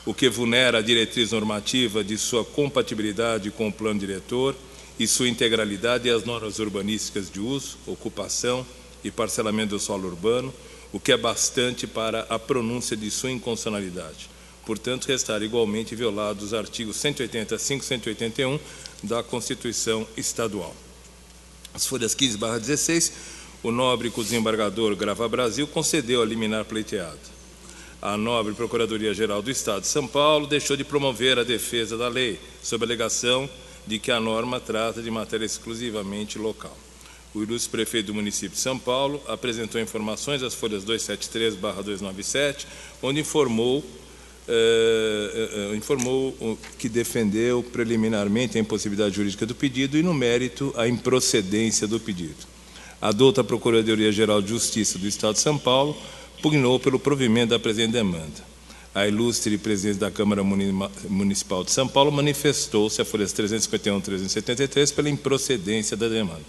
o que vulnera a diretriz normativa de sua compatibilidade com o plano diretor e sua integralidade e as normas urbanísticas de uso, ocupação e parcelamento do solo urbano, o que é bastante para a pronúncia de sua inconstitucionalidade. Portanto, restar igualmente violados os artigos 185 e 181 da Constituição Estadual. As folhas 15/16, o nobre desembargador Grava Brasil concedeu a liminar pleiteada. A nobre Procuradoria-Geral do Estado de São Paulo deixou de promover a defesa da lei, sob a alegação de que a norma trata de matéria exclusivamente local. O ilustre prefeito do município de São Paulo apresentou informações às folhas 273/297, onde informou que defendeu preliminarmente a impossibilidade jurídica do pedido e, no mérito, a improcedência do pedido. A douta Procuradoria-Geral de Justiça do Estado de São Paulo pugnou pelo provimento da presente demanda. A ilustre presidente da Câmara Municipal de São Paulo manifestou-se, a folhas 351 e 373, pela improcedência da demanda.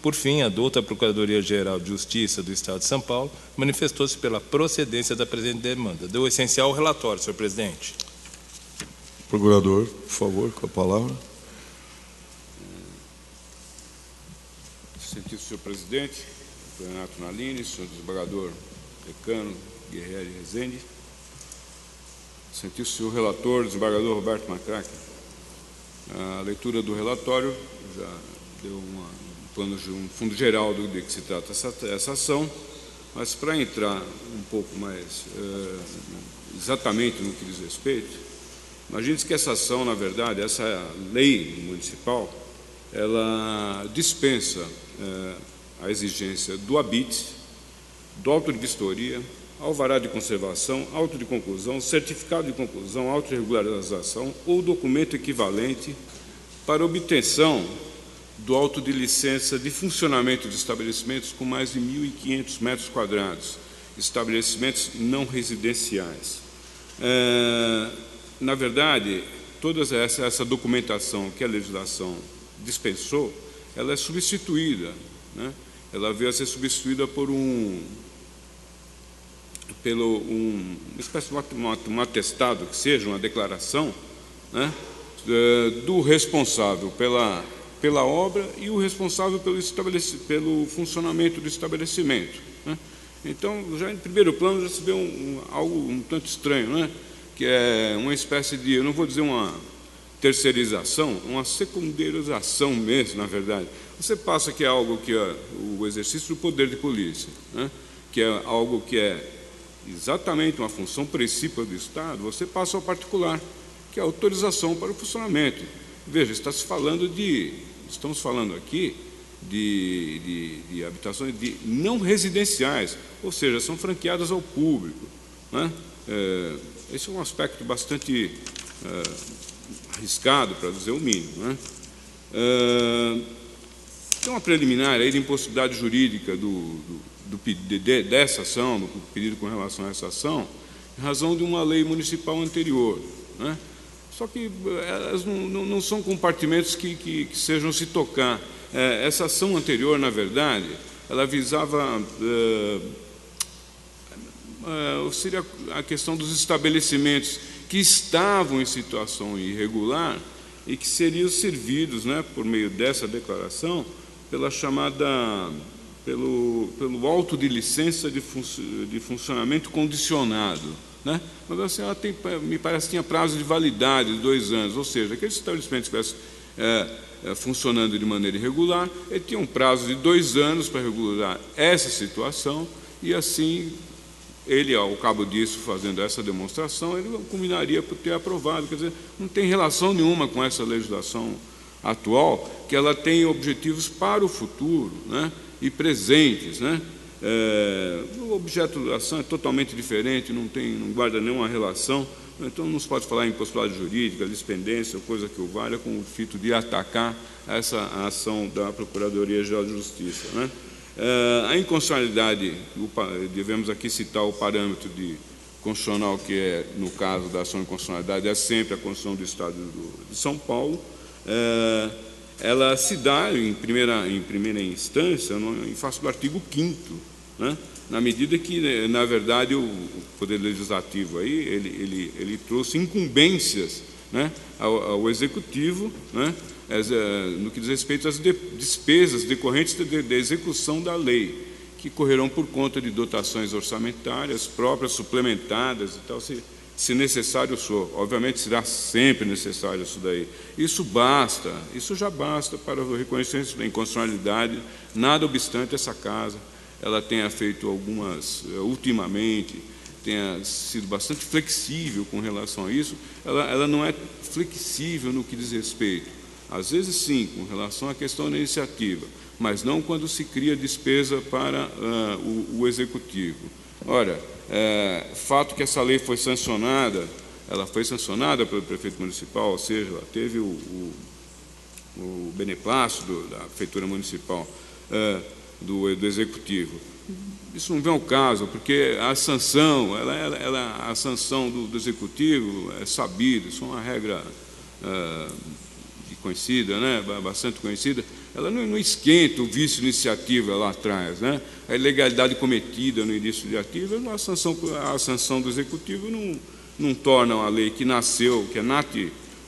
Por fim, a douta Procuradoria-Geral de Justiça do Estado de São Paulo manifestou-se pela procedência da presente demanda. Deu essencial ao relatório, senhor presidente. Procurador, por favor, com a palavra. Excelentíssimo senhor presidente, Renato Nalini, senhor desembargador Decano Guerreiro e Rezende, excelentíssimo senhor relator, desembargador Roberto Macraken. A leitura do relatório já deu um fundo geral do que se trata essa ação. Mas para entrar um pouco mais exatamente no que diz respeito, imagine-se que essa ação, na verdade, essa lei municipal, ela dispensa a exigência do habite, do auto de vistoria, alvará de conservação, auto de conclusão, certificado de conclusão, auto de regularização ou documento equivalente para obtenção do auto de licença de funcionamento de estabelecimentos com mais de 1.500 metros quadrados, estabelecimentos não residenciais. Na verdade, toda essa documentação que a legislação dispensou, ela é substituída, né? Ela veio a ser substituída por uma espécie de um atestado, que seja uma declaração, né, do responsável pela obra e o responsável pelo funcionamento do estabelecimento, né? Então, já em primeiro plano, já se vê algo um tanto estranho, né? Que é uma espécie de, eu não vou dizer uma terceirização, uma secundarização mesmo, na verdade. Você passa que é algo que é o exercício do poder de polícia, né? Que é algo que é exatamente uma função principal do Estado, você passa ao particular, que é a autorização para o funcionamento. Veja, estamos falando aqui de habitações não residenciais, ou seja, são franqueadas ao público, né? Esse é um aspecto bastante arriscado, para dizer o mínimo, né? Tem uma preliminar aí de impossibilidade jurídica dessa ação, do pedido com relação a essa ação, em razão de uma lei municipal anterior, né? Só que elas não são compartimentos que sejam se tocar. Essa ação anterior, na verdade, ela visava seria a questão dos estabelecimentos que estavam em situação irregular e que seriam servidos, né, por meio dessa declaração, pelo auto de licença de funcionamento condicionado, né? Mas assim, ela me parece que tinha prazo de validade de 2 anos, ou seja, aqueles estabelecimentos que estivessem funcionando de maneira irregular, ele tinha um prazo de 2 anos para regular essa situação, e assim, ele, ao cabo disso, fazendo essa demonstração, ele culminaria por ter aprovado. Quer dizer, não tem relação nenhuma com essa legislação atual, que ela tem objetivos para o futuro, né, e presentes, né? O objeto da ação é totalmente diferente, não guarda nenhuma relação, então não se pode falar em impossibilidade jurídica, dispendência, coisa que o valha, com o fito de atacar essa ação da Procuradoria-Geral de Justiça, né? A inconstitucionalidade, devemos aqui citar o parâmetro constitucional, que é, no caso da ação de inconstitucionalidade, é sempre a Constituição do Estado de São Paulo. Ela se dá em primeira instância em face do artigo 5º, né? Na medida que, na verdade, o Poder Legislativo aí, ele trouxe incumbências, né, ao Executivo, né, no que diz respeito às despesas decorrentes da execução da lei, que correrão por conta de dotações orçamentárias próprias, suplementadas e tal, se necessário for. Obviamente será sempre necessário isso daí. Isso já basta para o reconhecimento da inconstitucionalidade, nada obstante essa casa, ela tenha feito ultimamente, tenha sido bastante flexível com relação a isso. Ela não é flexível no que diz respeito, às vezes sim, com relação à questão da iniciativa, mas não quando se cria despesa para o Executivo. Ora, fato que essa lei foi sancionada, ela foi sancionada pelo prefeito municipal, ou seja, ela teve o beneplácito da prefeitura municipal, do Executivo. Isso não vem ao caso, porque a sanção, a sanção do Executivo é sabida, isso é uma regra conhecida, né, bastante conhecida. Ela não esquenta o vício de iniciativa lá atrás, né? A ilegalidade cometida no início de iniciativa, a sanção do Executivo não torna uma lei que nasceu, que é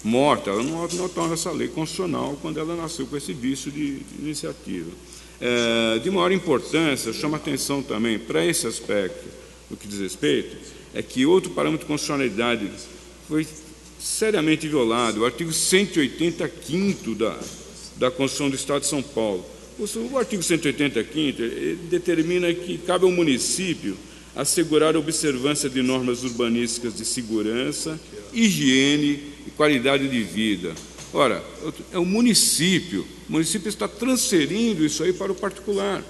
morta, ela não torna essa lei constitucional quando ela nasceu com esse vício de iniciativa. De maior importância, chama atenção também para esse aspecto, no que diz respeito, é que outro parâmetro de constitucionalidade foi seriamente violado, o artigo 185º da Constituição do Estado de São Paulo, O artigo 185 determina que cabe ao município assegurar a observância de normas urbanísticas de segurança, higiene e qualidade de vida. Ora, é o município está transferindo isso aí para o particular.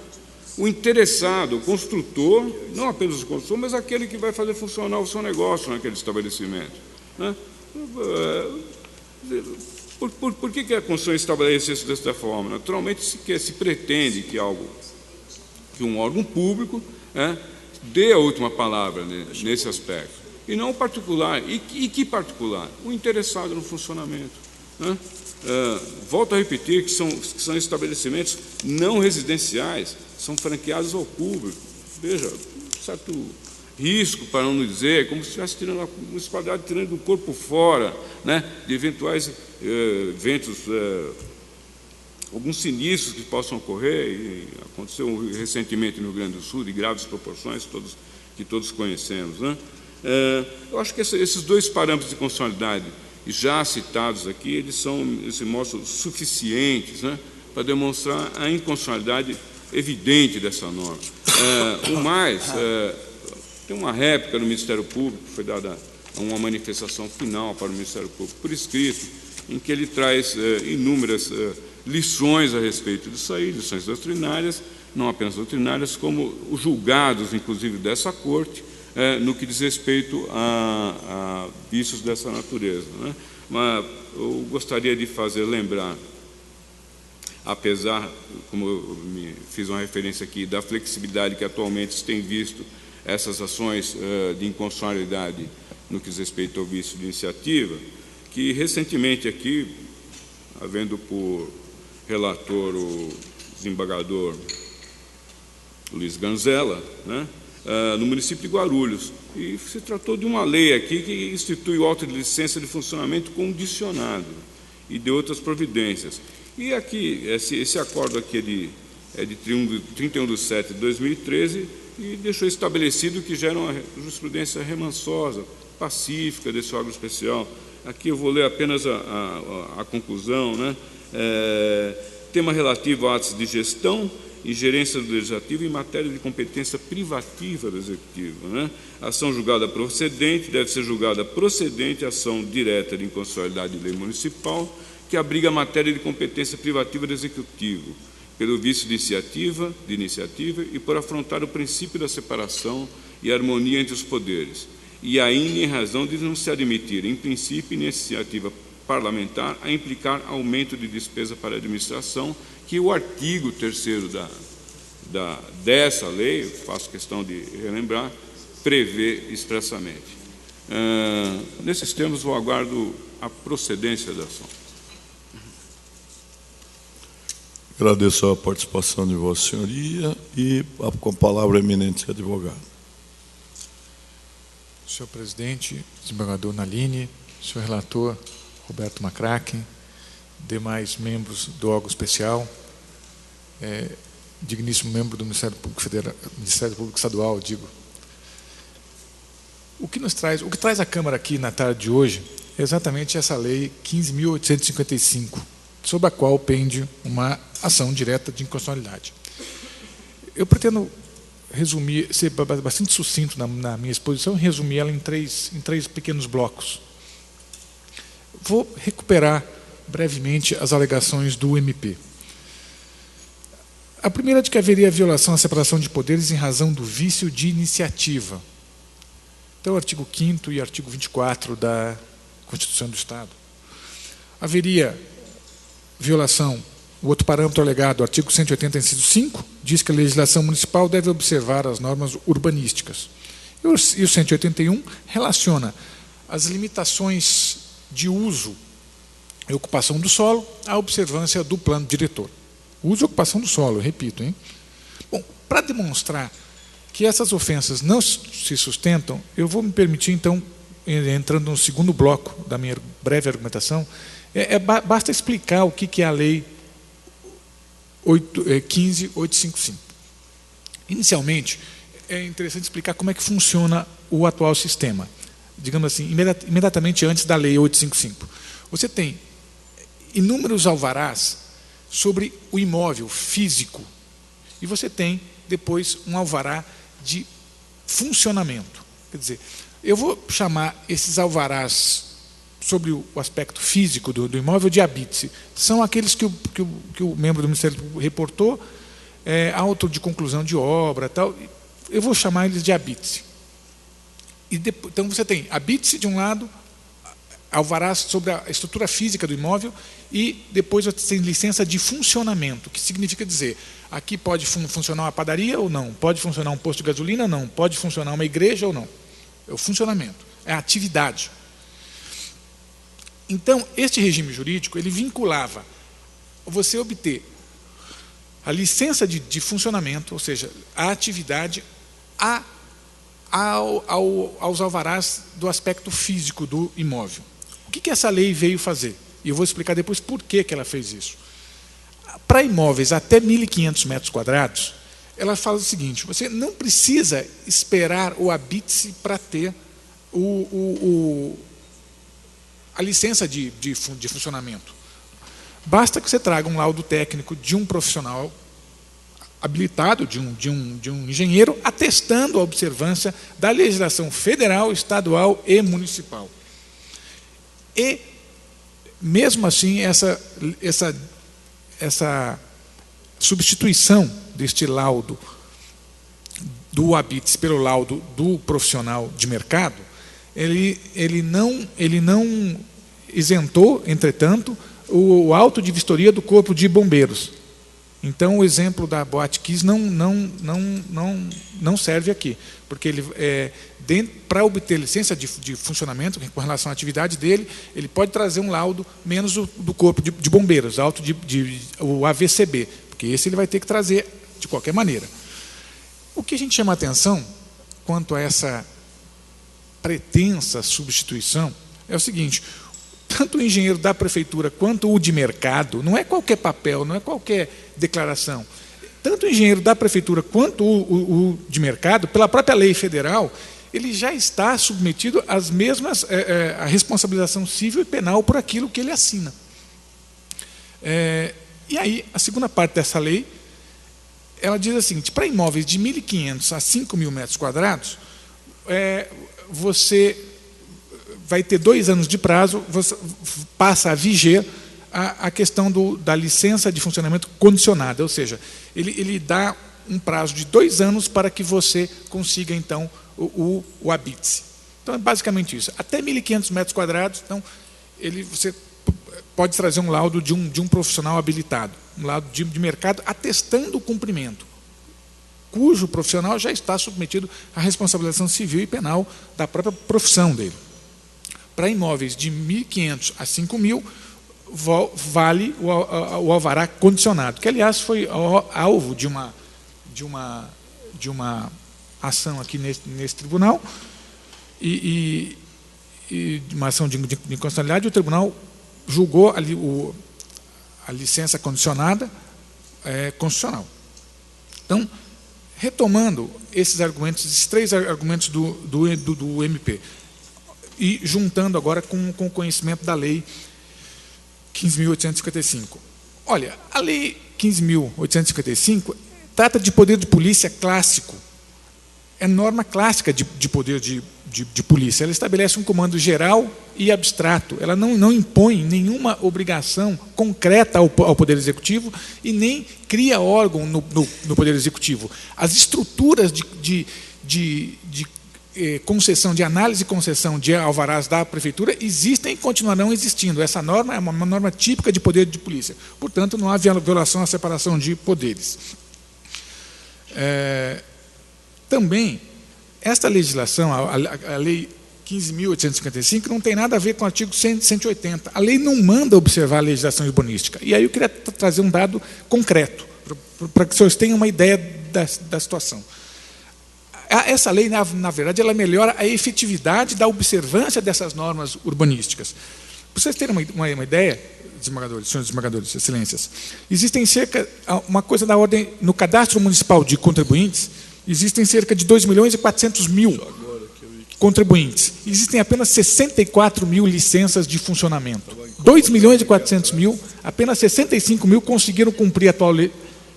O interessado, o construtor, não apenas o construtor, mas aquele que vai fazer funcionar o seu negócio naquele estabelecimento, né? Por que a Constituição estabelece isso dessa forma? Naturalmente, se pretende que um órgão público dê a última palavra nesse aspecto, e não o particular. E que particular? O interessado no funcionamento, né? Volto a repetir que são estabelecimentos não residenciais, são franqueados ao público. Veja, certo risco, para não dizer, como se estivesse tirando a municipalidade tirando do corpo fora, né, de eventuais eventos, alguns sinistros que possam ocorrer, e aconteceu recentemente no Rio Grande do Sul, de graves proporções, que todos conhecemos, né? Eu acho que esses dois parâmetros de constitucionalidade já citados aqui, eles se mostram suficientes, né, para demonstrar a inconstitucionalidade evidente dessa norma. Tem uma réplica no Ministério Público, foi dada uma manifestação final para o Ministério Público por escrito, em que ele traz inúmeras lições a respeito disso aí, lições doutrinárias, não apenas doutrinárias, como os julgados, inclusive, dessa Corte, no que diz respeito a vícios dessa natureza, né? Mas eu gostaria de fazer lembrar, apesar, como eu me fiz uma referência aqui, da flexibilidade que atualmente se tem visto essas ações de inconstitucionalidade no que diz respeito ao vício de iniciativa, que recentemente aqui, havendo por relator o desembargador Luiz Ganzella, né, no município de Guarulhos, e se tratou de uma lei aqui que institui o auto de licença de funcionamento condicionado e de outras providências. E aqui, esse acordo aqui é de 31 de setembro de 2013, e deixou estabelecido que gera uma jurisprudência remansosa, pacífica desse órgão especial. Aqui eu vou ler apenas a conclusão, né? Tema relativo a atos de gestão, ingerência do Legislativo em matéria de competência privativa do Executivo, né? Ação julgada procedente, deve ser julgada procedente a ação direta de inconstitucionalidade de lei municipal, que abriga a matéria de competência privativa do Executivo, pelo vício de iniciativa e por afrontar o princípio da separação e harmonia entre os poderes, e ainda em razão de não se admitir, em princípio, iniciativa parlamentar a implicar aumento de despesa para a administração, que o artigo 3º dessa lei, faço questão de relembrar, prevê expressamente. Nesses termos, eu aguardo a procedência da ação. Agradeço a participação de Vossa Senhoria e com a palavra, eminente advogado. Senhor presidente, desembargador Naline, senhor relator Roberto Macracken, demais membros do órgão especial, digníssimo membro do Ministério Público Federal, Ministério Público Estadual, digo. O que traz a Câmara aqui na tarde de hoje é exatamente essa lei 15.855, sobre a qual pende uma ação direta de inconstitucionalidade. Eu pretendo resumir, ser bastante sucinto na minha exposição, e resumir ela em três pequenos blocos. Vou recuperar brevemente as alegações do MP. A primeira é de que haveria violação à separação de poderes em razão do vício de iniciativa. Então, artigo 5º e artigo 24 da Constituição do Estado. Haveria violação, o outro parâmetro alegado, artigo 180, inciso 5, diz que a legislação municipal deve observar as normas urbanísticas. E o 181 relaciona as limitações de uso e ocupação do solo à observância do plano diretor. Uso e ocupação do solo, eu repito, hein? Bom, para demonstrar que essas ofensas não se sustentam, eu vou me permitir, então, entrando no segundo bloco da minha breve argumentação, basta explicar o que é a Lei 15.855. Inicialmente, é interessante explicar como é que funciona o atual sistema. Digamos assim, imediatamente antes da Lei 855. Você tem inúmeros alvarás sobre o imóvel físico. E você tem, depois, um alvará de funcionamento. Quer dizer, eu vou chamar esses alvarás sobre o aspecto físico do imóvel de habite-se. São aqueles que o membro do Ministério reportou, auto de conclusão de obra, tal. Eu vou chamar eles de habite-se. Então, você tem habite-se de um lado, alvarás sobre a estrutura física do imóvel, e depois você tem licença de funcionamento, que significa dizer, aqui pode funcionar uma padaria ou não, pode funcionar um posto de gasolina ou não, pode funcionar uma igreja ou não. É o funcionamento, é a atividade. Então, este regime jurídico, ele vinculava você obter a licença de funcionamento, ou seja, a atividade, aos alvarás do aspecto físico do imóvel. O que essa lei veio fazer? E eu vou explicar depois por que ela fez isso. Para imóveis até 1.500 metros quadrados, ela fala o seguinte: você não precisa esperar o habite-se para ter a licença de funcionamento. Basta que você traga um laudo técnico de um profissional habilitado, de um engenheiro, atestando a observância da legislação federal, estadual e municipal. E, mesmo assim, essa substituição deste laudo do habite-se pelo laudo do profissional de mercado, ele não isentou, entretanto, o auto de vistoria do Corpo de Bombeiros. Então, o exemplo da Boate Kiss não serve aqui, porque para obter licença de funcionamento com relação à atividade dele, ele pode trazer um laudo menos do Corpo de Bombeiros, o AVCB, porque esse ele vai ter que trazer de qualquer maneira. O que a gente chama a atenção quanto a essa pretensa substituição é o seguinte: tanto o engenheiro da prefeitura quanto o de mercado, não é qualquer papel, não é qualquer declaração, tanto o engenheiro da prefeitura quanto o de mercado, pela própria lei federal, ele já está submetido às mesmas, a responsabilização civil e penal por aquilo que ele assina. E aí, a segunda parte dessa lei, ela diz o seguinte: para imóveis de 1.500 a 5.000 metros quadrados, você vai ter 2 anos de prazo, você passa a viger a questão da licença de funcionamento condicionada, ou seja, ele dá um prazo de 2 anos para que você consiga, então, o habite-se. Então, é basicamente isso. Até 1.500 metros quadrados, então, você pode trazer um laudo de um profissional habilitado, um laudo de mercado atestando o cumprimento, cujo profissional já está submetido à responsabilização civil e penal da própria profissão dele. Para imóveis de 1.500 a 5.000, vale o alvará condicionado, que, aliás, foi alvo de uma ação aqui nesse tribunal, e uma ação de inconstitucionalidade. O tribunal julgou a licença condicionada constitucional. Então, retomando esses argumentos, esses 3 argumentos do MP, e juntando agora com o conhecimento da Lei 15.855. Olha, a Lei 15.855 trata de poder de polícia clássico. É norma clássica de poder de polícia. Ela estabelece um comando geral e abstrato. Ela não impõe nenhuma obrigação concreta ao Poder Executivo e nem cria órgão no Poder Executivo. As estruturas de concessão, de análise e concessão de alvarás da Prefeitura existem e continuarão existindo. Essa norma é uma norma típica de poder de polícia. Portanto, não há violação à separação de poderes. Também, esta legislação, a Lei 15.855, não tem nada a ver com o artigo 180. A lei não manda observar a legislação urbanística. E aí eu queria trazer um dado concreto, para que os senhores tenham uma ideia da situação. Essa lei, na verdade, ela melhora a efetividade da observância dessas normas urbanísticas. Para vocês terem uma ideia, desembargadores, senhores desembargadores, excelências, existem uma coisa da ordem, no cadastro municipal de contribuintes, existem cerca de 2.400.000 contribuintes. Existem apenas 64.000 licenças de funcionamento 2.400.000, apenas 65 mil conseguiram cumprir a atual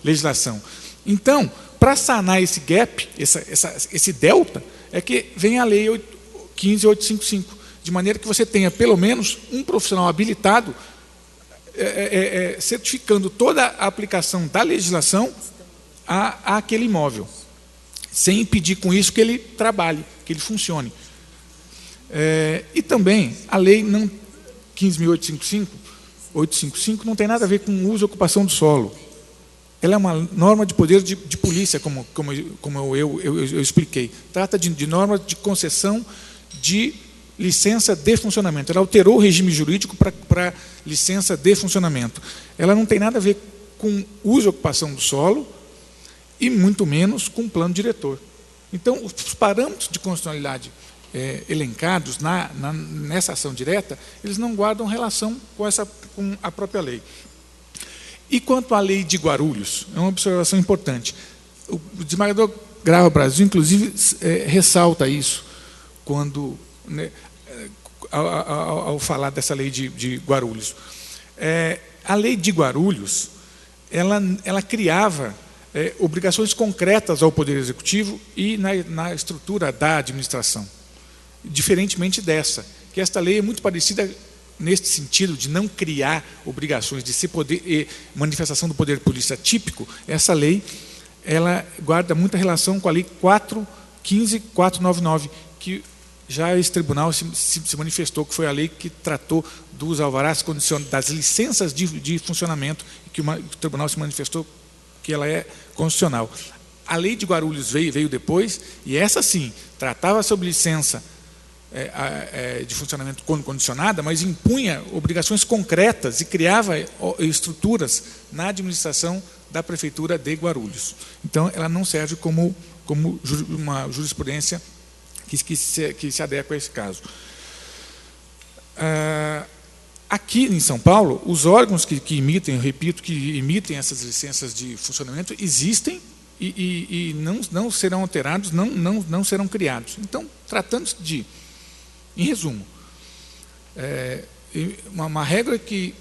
legislação. Então, para sanar esse gap, esse delta, é que vem a Lei 15.855, de maneira que você tenha pelo menos um profissional habilitado certificando toda a aplicação da legislação àquele imóvel, sem impedir com isso que ele trabalhe, que ele funcione. E também a Lei 15.855 não tem nada a ver com uso e ocupação do solo. Ela é uma norma de poder de polícia, como eu expliquei. Trata de norma de concessão de licença de funcionamento. Ela alterou o regime jurídico para licença de funcionamento. Ela não tem nada a ver com uso e ocupação do solo e muito menos com plano diretor. Então, os parâmetros de constitucionalidade elencados nessa ação direta, eles não guardam relação com a própria lei. E quanto à lei de Guarulhos, é uma observação importante. O desembargador Grava Brasil, inclusive, ressalta isso quando, ao falar dessa lei de Guarulhos. A lei de Guarulhos, ela criava obrigações concretas ao Poder Executivo e na estrutura da administração, diferentemente dessa, que esta lei é muito parecida neste sentido de não criar obrigações de ser manifestação do poder polícia típico. Essa lei ela guarda muita relação com a Lei 4.15.499, que já esse tribunal se manifestou que foi a lei que tratou dos alvarás das licenças de funcionamento, e que o tribunal se manifestou que ela é constitucional. A lei de Guarulhos veio depois, e essa sim tratava sobre licença de funcionamento condicionada, mas impunha obrigações concretas e criava estruturas na administração da Prefeitura de Guarulhos. Então, ela não serve como uma jurisprudência que se adequa a esse caso. Aqui em São Paulo, os órgãos que emitem, eu repito, que emitem essas licenças de funcionamento existem e não serão alterados, não serão criados. Então, tratando-se de, em resumo, uma regra que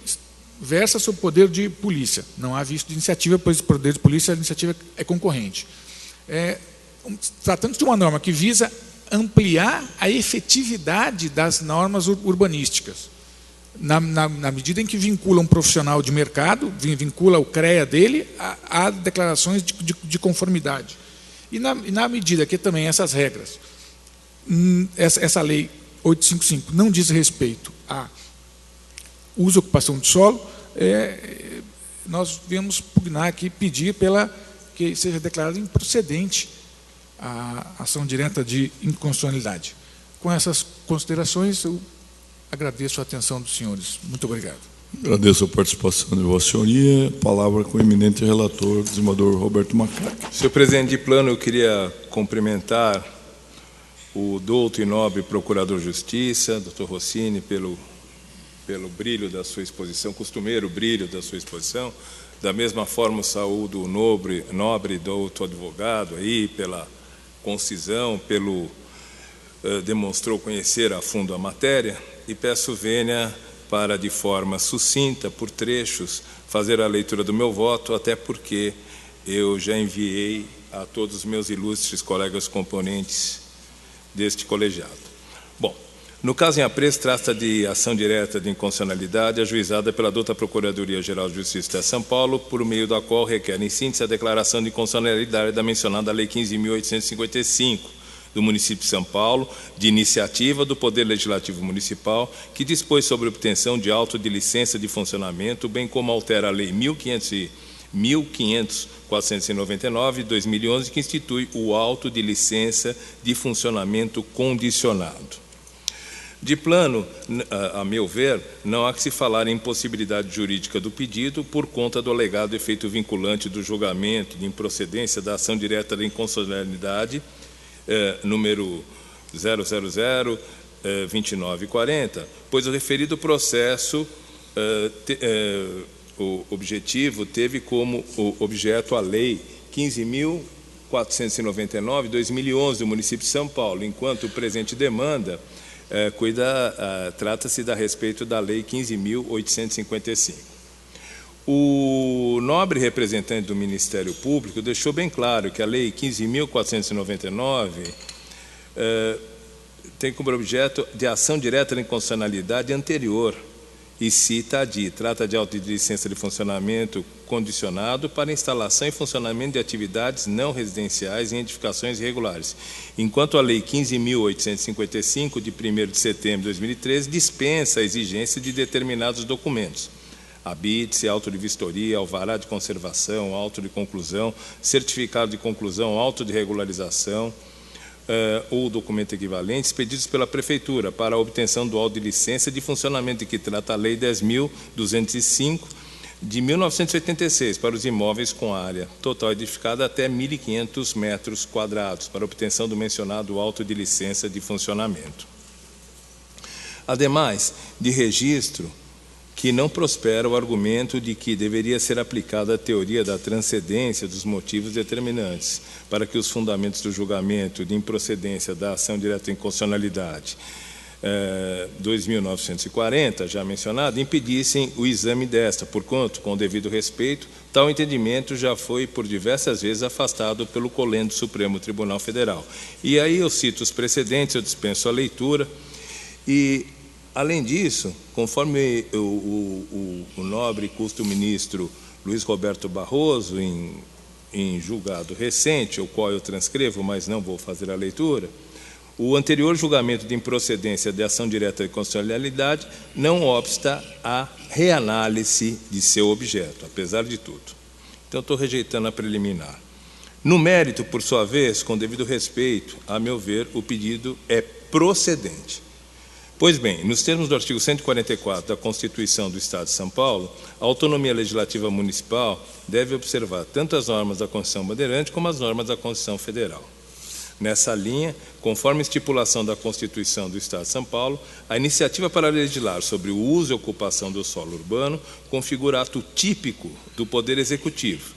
versa sobre o poder de polícia. Não há visto de iniciativa, pois o poder de polícia, a iniciativa é concorrente. Tratando-se de uma norma que visa ampliar a efetividade das normas urbanísticas, na medida em que vincula um profissional de mercado, vincula o CREA dele a declarações de conformidade. E na medida que também essas regras, essa lei 855 não diz respeito a uso e ocupação de solo, nós viemos pugnar aqui, pedir que seja declarada improcedente a ação direta de inconstitucionalidade. Com essas considerações, eu agradeço a atenção dos senhores. Muito obrigado. Agradeço a participação de Vossa Senhoria. Palavra com o eminente relator, desembargador Roberto Macaque. Senhor presidente de plano, eu queria cumprimentar o douto e nobre procurador-justiça, doutor Rossini, pelo brilho da sua exposição, costumeiro brilho da sua exposição. Da mesma forma, saúdo o nobre douto advogado aí, pela concisão, demonstrou conhecer a fundo a matéria, e peço vênia para, de forma sucinta, por trechos, fazer a leitura do meu voto, até porque eu já enviei a todos os meus ilustres colegas componentes deste colegiado. Bom, no caso em apreço, trata de ação direta de inconstitucionalidade ajuizada pela douta Procuradoria-Geral de Justiça de São Paulo, por meio da qual requer, em síntese, a declaração de inconstitucionalidade da mencionada Lei 15.855, do município de São Paulo, de iniciativa do Poder Legislativo Municipal, que dispôs sobre a obtenção de auto de licença de funcionamento, bem como altera a Lei 15.499, de 2011, que institui o auto de licença de funcionamento condicionado. De plano, a meu ver, não há que se falar em impossibilidade jurídica do pedido por conta do alegado efeito vinculante do julgamento de improcedência da ação direta de inconstitucionalidade, número 0002940, pois o referido processo, o objetivo, teve como objeto a Lei 15.499, de 2011, do município de São Paulo, enquanto o presente demanda trata-se a respeito da Lei 15.855. O nobre representante do Ministério Público deixou bem claro que a Lei 15.499 tem como objeto de ação direta de inconstitucionalidade anterior e cita trata de auto de licença de funcionamento condicionado para instalação e funcionamento de atividades não residenciais em edificações irregulares, enquanto a Lei 15.855, de 1º de setembro de 2013, dispensa a exigência de determinados documentos: habite-se, auto de vistoria, alvará de conservação, auto de conclusão, certificado de conclusão, auto de regularização, ou documento equivalente, expedidos pela Prefeitura para a obtenção do auto de licença de funcionamento de que trata a Lei 10.205, de 1986, para os imóveis com área total edificada até 1.500 metros quadrados, para obtenção do mencionado auto de licença de funcionamento. Ademais de registro, que não prospera o argumento de que deveria ser aplicada a teoria da transcendência dos motivos determinantes para que os fundamentos do julgamento de improcedência da ação direta de inconstitucionalidade 2.940, já mencionado, impedissem o exame desta, porquanto, com o devido respeito, tal entendimento já foi por diversas vezes afastado pelo colêgio do Supremo Tribunal Federal. E aí eu cito os precedentes, eu dispenso a leitura, e além disso, conforme o nobre custo ministro Luiz Roberto Barroso, em julgado recente, o qual eu transcrevo, mas não vou fazer a leitura, o anterior julgamento de improcedência de ação direta de constitucionalidade não obsta à reanálise de seu objeto, apesar de tudo. Então, estou rejeitando a preliminar. No mérito, por sua vez, com devido respeito, a meu ver, o pedido é procedente. Pois bem, nos termos do artigo 144 da Constituição do Estado de São Paulo, a autonomia legislativa municipal deve observar tanto as normas da Constituição Bandeirante como as normas da Constituição Federal. Nessa linha, conforme estipulação da Constituição do Estado de São Paulo, a iniciativa para legislar sobre o uso e ocupação do solo urbano configura ato típico do Poder Executivo.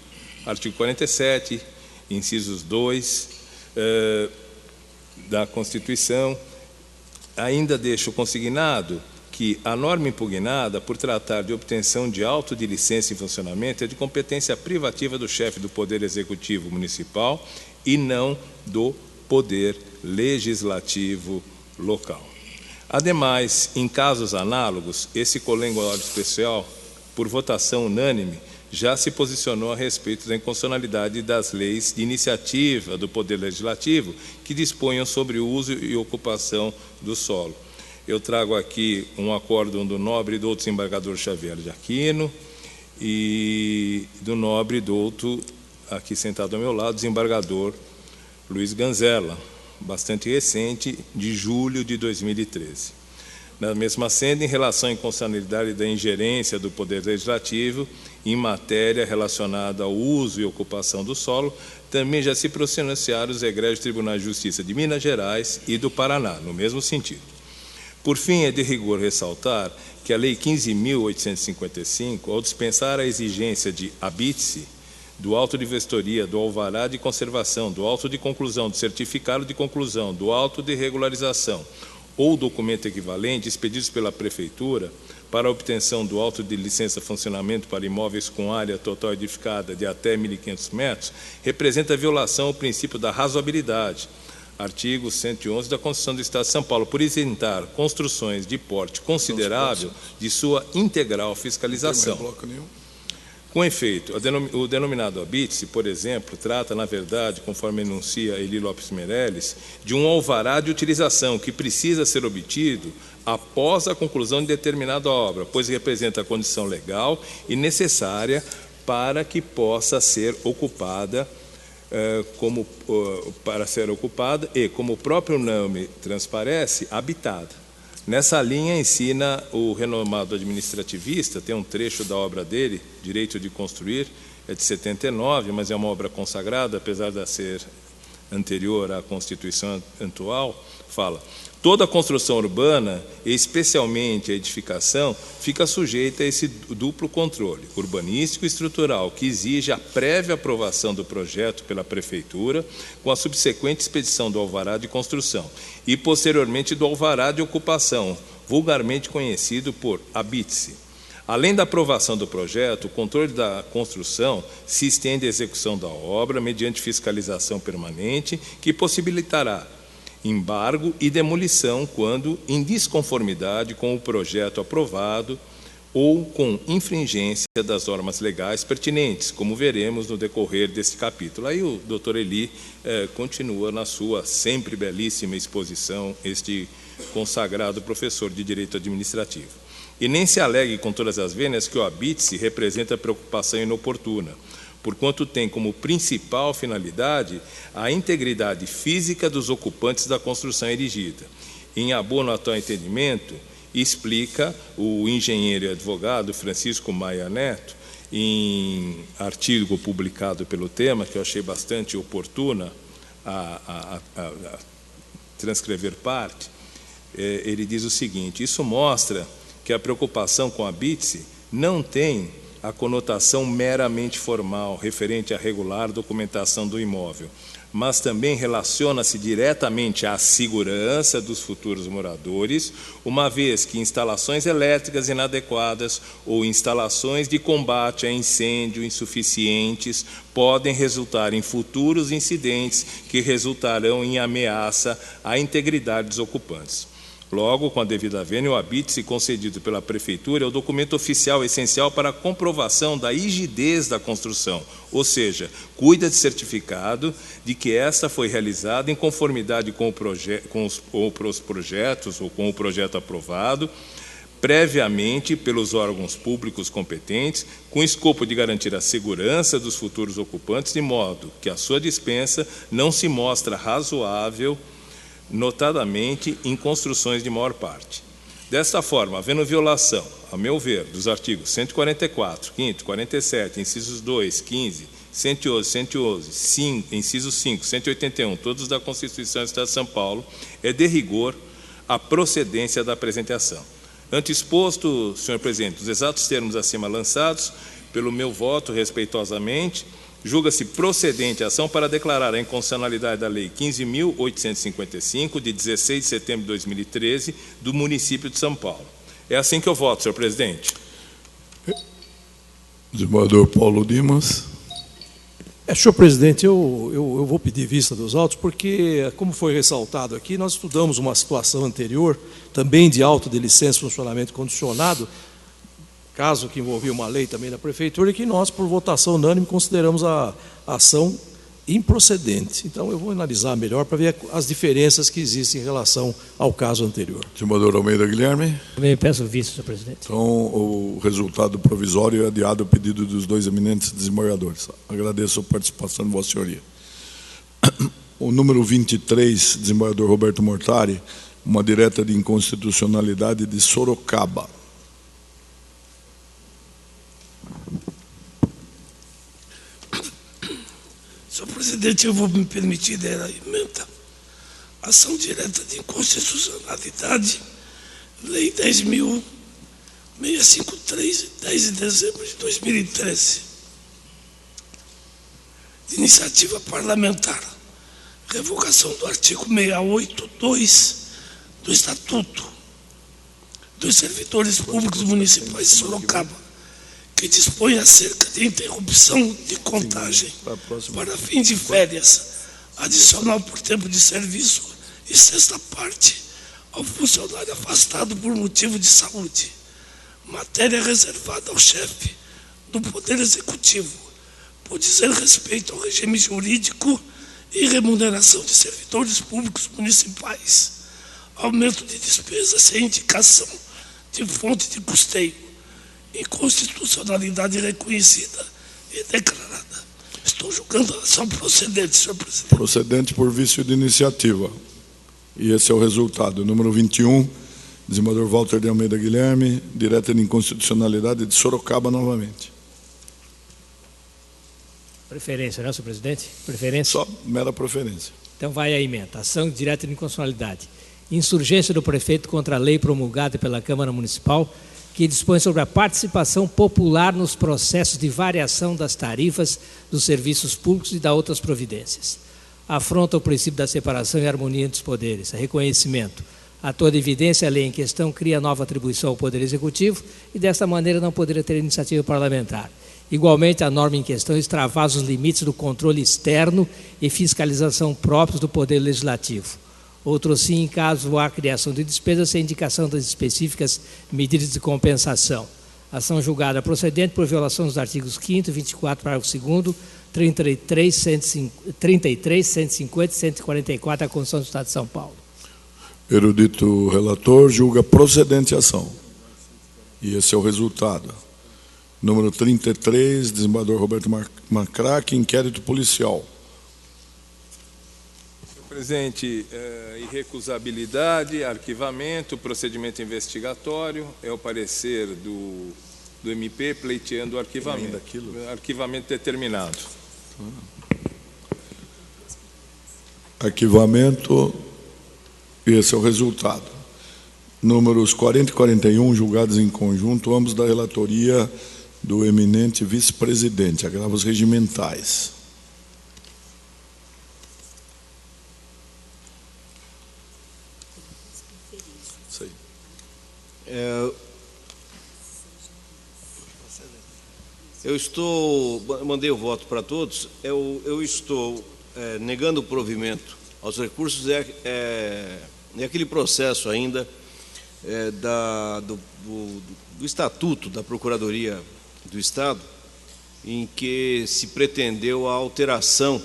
Artigo 47, incisos 2 da Constituição, ainda deixo consignado que a norma impugnada, por tratar de obtenção de auto de licença em funcionamento, é de competência privativa do chefe do Poder Executivo Municipal e não do Poder Legislativo local. Ademais, em casos análogos, esse colegiado especial, por votação unânime, já se posicionou a respeito da inconstitucionalidade das leis de iniciativa do Poder Legislativo que disponham sobre o uso e ocupação do solo. Eu trago aqui um acórdão do nobre e douto desembargador Xavier de Aquino e do nobre e douto, aqui sentado ao meu lado, desembargador Luiz Ganzella, bastante recente, de julho de 2013. Na mesma senda, em relação à inconstitucionalidade da ingerência do Poder Legislativo em matéria relacionada ao uso e ocupação do solo, também já se pronunciaram os egrégios Tribunais de Justiça de Minas Gerais e do Paraná, no mesmo sentido. Por fim, é de rigor ressaltar que a Lei 15.855, ao dispensar a exigência de habite-se, do auto de vistoria, do alvará de conservação, do auto de conclusão, do certificado de conclusão, do auto de regularização ou documento equivalente expedidos pela Prefeitura para a obtenção do auto de licença funcionamento para imóveis com área total edificada de até 1.500 metros, representa violação ao princípio da razoabilidade, artigo 111 da Constituição do Estado de São Paulo, por isentar construções de porte considerável de sua integral fiscalização. Com efeito, o denominado habite-se, por exemplo, trata, na verdade, conforme enuncia Eli Lopes Meirelles, de um alvará de utilização que precisa ser obtido após a conclusão de determinada obra, pois representa a condição legal e necessária para que possa ser ocupada, e, como o próprio nome transparece, habitada. Nessa linha, ensina o renomado administrativista, tem um trecho da obra dele, Direito de Construir, é de 79, mas é uma obra consagrada, apesar de ser anterior à Constituição atual, fala: toda construção urbana, especialmente a edificação, fica sujeita a esse duplo controle, urbanístico e estrutural, que exige a prévia aprovação do projeto pela Prefeitura, com a subsequente expedição do alvará de construção, e posteriormente do alvará de ocupação, vulgarmente conhecido por habite-se. Além da aprovação do projeto, o controle da construção se estende à execução da obra mediante fiscalização permanente, que possibilitará embargo e demolição quando em desconformidade com o projeto aprovado ou com infringência das normas legais pertinentes, como veremos no decorrer deste capítulo. Aí o doutor Eli continua na sua sempre belíssima exposição, este consagrado professor de Direito Administrativo. E nem se alegue com todas as vênias que o habite-se representa preocupação inoportuna, porquanto tem como principal finalidade a integridade física dos ocupantes da construção erigida. Em abono a tal entendimento, explica o engenheiro e advogado Francisco Maia Neto, em artigo publicado pelo tema, que eu achei bastante oportuna a transcrever parte. Ele diz o seguinte: isso mostra que a preocupação com a habite-se não tem a conotação meramente formal, referente à regular documentação do imóvel, mas também relaciona-se diretamente à segurança dos futuros moradores, uma vez que instalações elétricas inadequadas ou instalações de combate a incêndio insuficientes podem resultar em futuros incidentes que resultarão em ameaça à integridade dos ocupantes. Logo, com a devida vênia, o habite-se concedido pela Prefeitura é o documento oficial essencial para a comprovação da rigidez da construção, ou seja, cuida de certificado de que esta foi realizada em conformidade com os projetos ou com o projeto aprovado, previamente pelos órgãos públicos competentes, com o escopo de garantir a segurança dos futuros ocupantes, de modo que a sua dispensa não se mostra razoável, notadamente em construções de maior parte. Desta forma, havendo violação, a meu ver, dos artigos 144, 5º, 47, incisos 2, 15, 111, 5, inciso 5, 181, todos da Constituição do Estado de São Paulo, é de rigor a procedência da apresente ação. Ante exposto, senhor presidente, os exatos termos acima lançados, pelo meu voto, respeitosamente, julga-se procedente a ação para declarar a inconstitucionalidade da Lei 15.855, de 16 de setembro de 2013, do município de São Paulo. É assim que eu voto, senhor presidente. Desembargador Paulo Dimas. Senhor presidente, eu vou pedir vista dos autos, porque, como foi ressaltado aqui, nós estudamos uma situação anterior, também de auto de licença e funcionamento condicionado, caso que envolvia uma lei também da Prefeitura, e que nós, por votação unânime, consideramos a ação improcedente. Então, eu vou analisar melhor para ver as diferenças que existem em relação ao caso anterior. Desembargador Almeida Guilherme. Também peço visto, senhor presidente. Então, o resultado provisório é adiado ao pedido dos dois eminentes desembargadores. Agradeço a participação de vossa senhoria. O número 23, desembargador Roberto Mortari, uma direta de inconstitucionalidade de Sorocaba. Senhor presidente, eu vou me permitir dar a emenda. Ação direta de inconstitucionalidade, Lei 10.653, 10 de dezembro de 2013. De iniciativa parlamentar. Revogação do artigo 682 do Estatuto dos Servidores Públicos Municipais de Sorocaba, que dispõe acerca de interrupção de contagem para fim de férias, adicional por tempo de serviço e sexta parte ao funcionário afastado por motivo de saúde. Matéria reservada ao chefe do Poder Executivo, por dizer respeito ao regime jurídico e remuneração de servidores públicos municipais. Aumento de despesas sem indicação de fonte de custeio. Inconstitucionalidade reconhecida e declarada. Estou julgando a ação procedente, senhor presidente. Procedente por vício de iniciativa. E esse é o resultado. Número 21, desembargador Walter de Almeida Guilherme, direta de inconstitucionalidade de Sorocaba novamente. Preferência, né, senhor presidente? Preferência. Só mera preferência. Então vai a emenda. Ação direta de inconstitucionalidade. Insurgência do prefeito contra a lei promulgada pela Câmara Municipal que dispõe sobre a participação popular nos processos de variação das tarifas dos serviços públicos e da outras providências. Afronta o princípio da separação e harmonia entre os poderes. Reconhecimento. A toda evidência, a lei em questão cria nova atribuição ao Poder Executivo e, desta maneira, não poderia ter iniciativa parlamentar. Igualmente, a norma em questão extravasa os limites do controle externo e fiscalização próprios do Poder Legislativo. Outro sim, em caso há criação de despesas sem indicação das específicas medidas de compensação. Ação julgada procedente por violação dos artigos 5º, 24, parágrafo 2º, 33, 150 e 144 da Constituição do Estado de São Paulo. Erudito relator julga procedente a ação. E esse é o resultado. Número 33, desembargador Roberto Macraque, inquérito policial. Senhor presidente, irrecusabilidade, arquivamento, procedimento investigatório, é o parecer do MP pleiteando o arquivamento. Arquivamento determinado. Arquivamento, esse é o resultado. Números 40 e 41, julgados em conjunto, ambos da relatoria do eminente vice-presidente, agravos regimentais. Isso aí. Mandei o voto para todos, eu estou negando o provimento aos recursos, é aquele processo ainda do Estatuto da Procuradoria do Estado, em que se pretendeu a alteração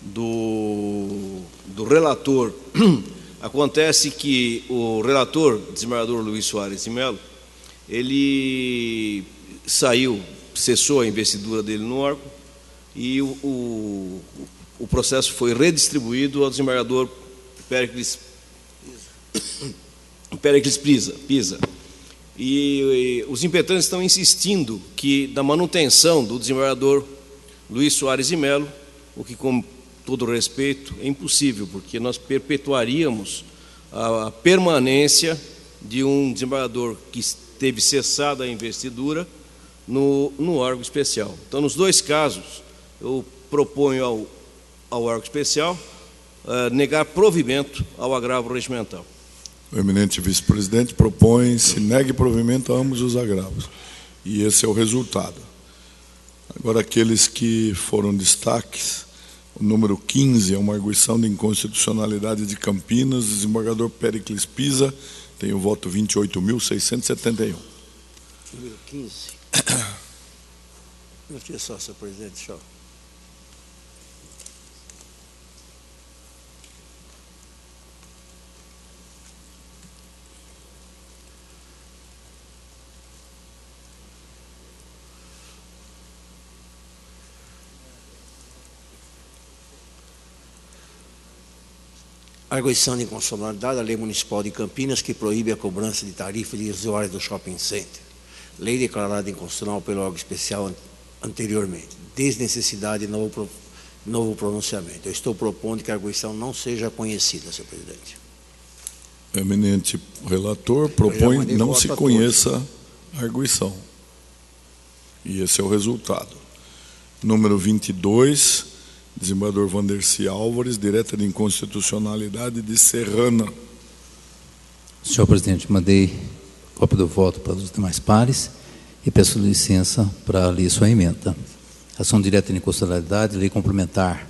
do relator. Acontece que o relator, desembargador Luiz Soares de Mello, ele cessou a investidura dele no órgão e o processo foi redistribuído ao desembargador Péricles Pisa. E os impetrantes estão insistindo que da manutenção do desembargador Luiz Soares de Mello, o que, com todo respeito, é impossível, porque nós perpetuaríamos a permanência de um desembargador que teve cessada a investidura no órgão especial. Então, nos dois casos, eu proponho ao órgão especial negar provimento ao agravo regimental. O eminente vice-presidente propõe se negue provimento a ambos os agravos. E esse é o resultado. Agora, aqueles que foram destaques, o número 15 é uma arguição de inconstitucionalidade de Campinas, desembargador Péricles Pisa, tem o voto 28.671. Número 15. Não só, senhor presidente, só. Arguição de inconstitucionalidade da Lei Municipal de Campinas, que proíbe a cobrança de tarifa de usuários do shopping center. Lei declarada inconstitucional pelo órgão especial anteriormente. Desnecessidade de novo pronunciamento. Eu estou propondo que a arguição não seja conhecida, senhor presidente. O eminente relator propõe que não se conheça a arguição. E esse é o resultado. Número 22, desembargador Vandercy Álvares, direta de inconstitucionalidade de Serrana. Senhor presidente, mandei cópia do voto para os demais pares e peço licença para ler sua emenda. Ação direta de inconstitucionalidade, lei complementar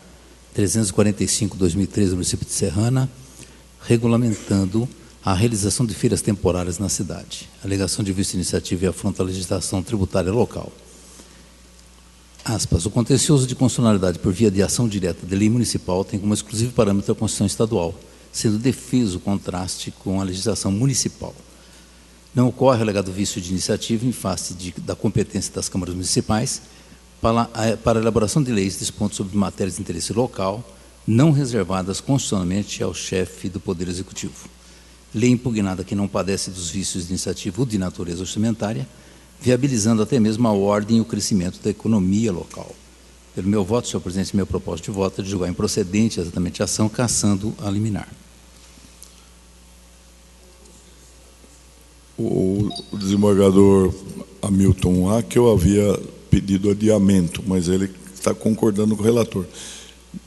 345/2013 do município de Serrana, regulamentando a realização de feiras temporárias na cidade. Alegação de vício de iniciativa e afronta a legislação tributária local. Aspas, o contencioso de constitucionalidade por via de ação direta de lei municipal tem como exclusivo parâmetro a Constituição Estadual, sendo defeso o contraste com a legislação municipal. Não ocorre alegado vício de iniciativa em face da competência das câmaras municipais para a elaboração de leis dispondo sobre matérias de interesse local, não reservadas constitucionalmente ao chefe do Poder Executivo. Lei impugnada que não padece dos vícios de iniciativa ou de natureza orçamentária, viabilizando até mesmo a ordem e o crescimento da economia local. Pelo meu voto, senhor presidente, meu propósito de voto é de julgar improcedente exatamente a ação, cassando a liminar. O desembargador Hamilton A, que eu havia pedido adiamento, mas ele está concordando com o relator.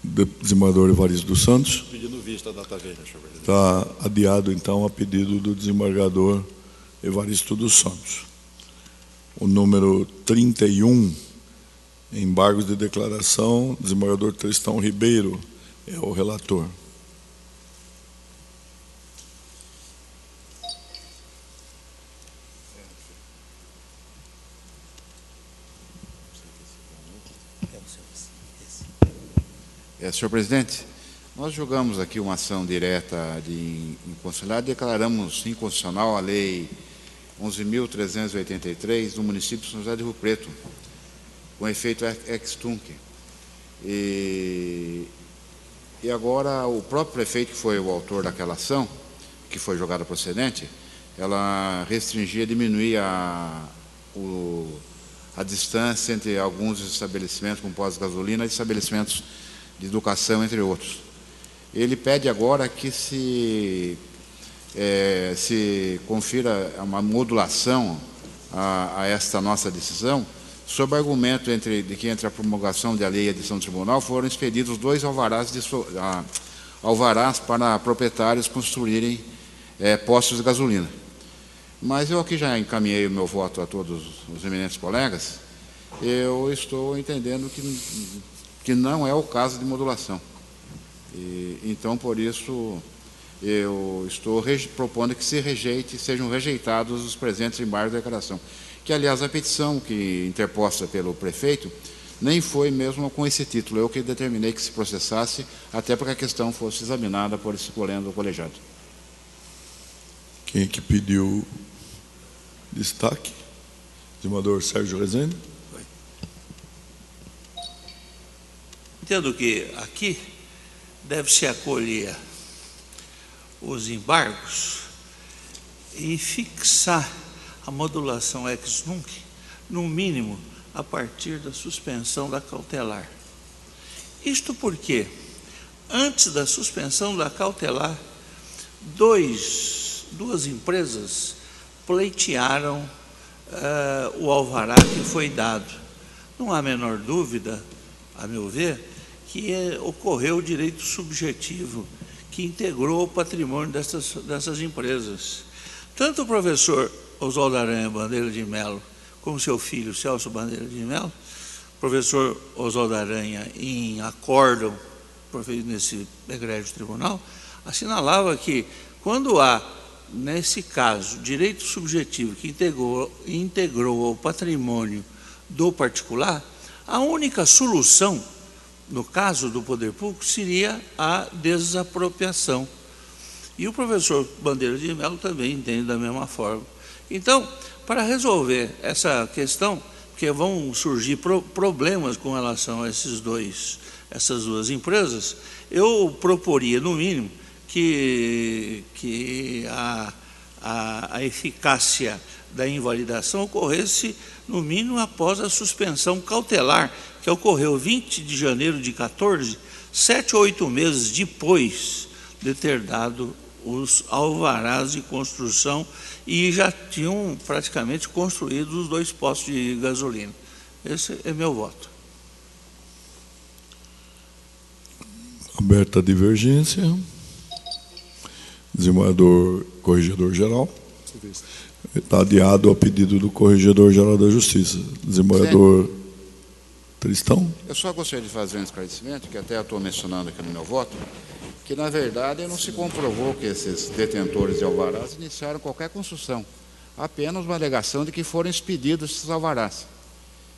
Desembargador Evaristo dos Santos. Pedindo vista da data vênia, senhor presidente. Está adiado, então, a pedido do desembargador Evaristo dos Santos. O número 31, embargos de declaração, desembargador Tristão Ribeiro é o relator. Senhor presidente, nós julgamos aqui uma ação direta de inconstitucionalidade e declaramos inconstitucional a lei 11.383 do município de São José do Rio Preto, com efeito ex tunc. E agora o próprio prefeito, que foi o autor daquela ação, que foi julgada procedente, ela restringia, diminuía a distância entre alguns estabelecimentos com pós-gasolina e estabelecimentos de educação, entre outros. Ele pede agora que se confira uma modulação a esta nossa decisão, sob o argumento de que entre a promulgação da lei e a edição do tribunal foram expedidos 2 alvarás para proprietários construírem postos de gasolina. Mas eu aqui já encaminhei o meu voto a todos os eminentes colegas. Eu estou entendendo que não é o caso de modulação. Então, por isso, eu estou propondo que sejam rejeitados os presentes embargos de declaração. Que, aliás, a petição interposta pelo prefeito nem foi mesmo com esse título. Eu que determinei que se processasse, até para que a questão fosse examinada por esse colegiado. Quem que pediu destaque? Desembargador Sérgio Rezende. Entendo que aqui deve-se acolher os embargos e fixar a modulação ex nunc, no mínimo, a partir da suspensão da cautelar. Isto porque, antes da suspensão da cautelar, duas empresas pleitearam o alvará que foi dado. Não há a menor dúvida, a meu ver, que ocorreu o direito subjetivo que integrou o patrimônio dessas empresas. Tanto o professor Oswaldo Aranha Bandeira de Mello, como seu filho Celso Bandeira de Mello, professor Oswaldo Aranha, em acórdão proferido nesse egrégio tribunal, assinalava que, quando há, nesse caso, direito subjetivo que integrou o patrimônio do particular, a única solução, no caso do poder público, seria a desapropriação. E o professor Bandeira de Mello também entende da mesma forma. Então, para resolver essa questão, porque vão surgir problemas com relação a essas duas empresas, eu proporia, no mínimo, que a eficácia da invalidação ocorresse, no mínimo, após a suspensão cautelar, que ocorreu 20 de janeiro de 14, 7 ou 8 meses depois de ter dado os alvarás de construção e já tinham praticamente construído os 2 postos de gasolina. Esse é meu voto. Aberta a divergência. Desembargador Corregedor-Geral. Está adiado a pedido do Corregedor-Geral da Justiça. Desembargador Tristão. Eu só gostaria de fazer um esclarecimento, que até estou mencionando aqui no meu voto, que, na verdade, não se comprovou que esses detentores de alvarás iniciaram qualquer construção. Apenas uma alegação de que foram expedidos esses alvarás.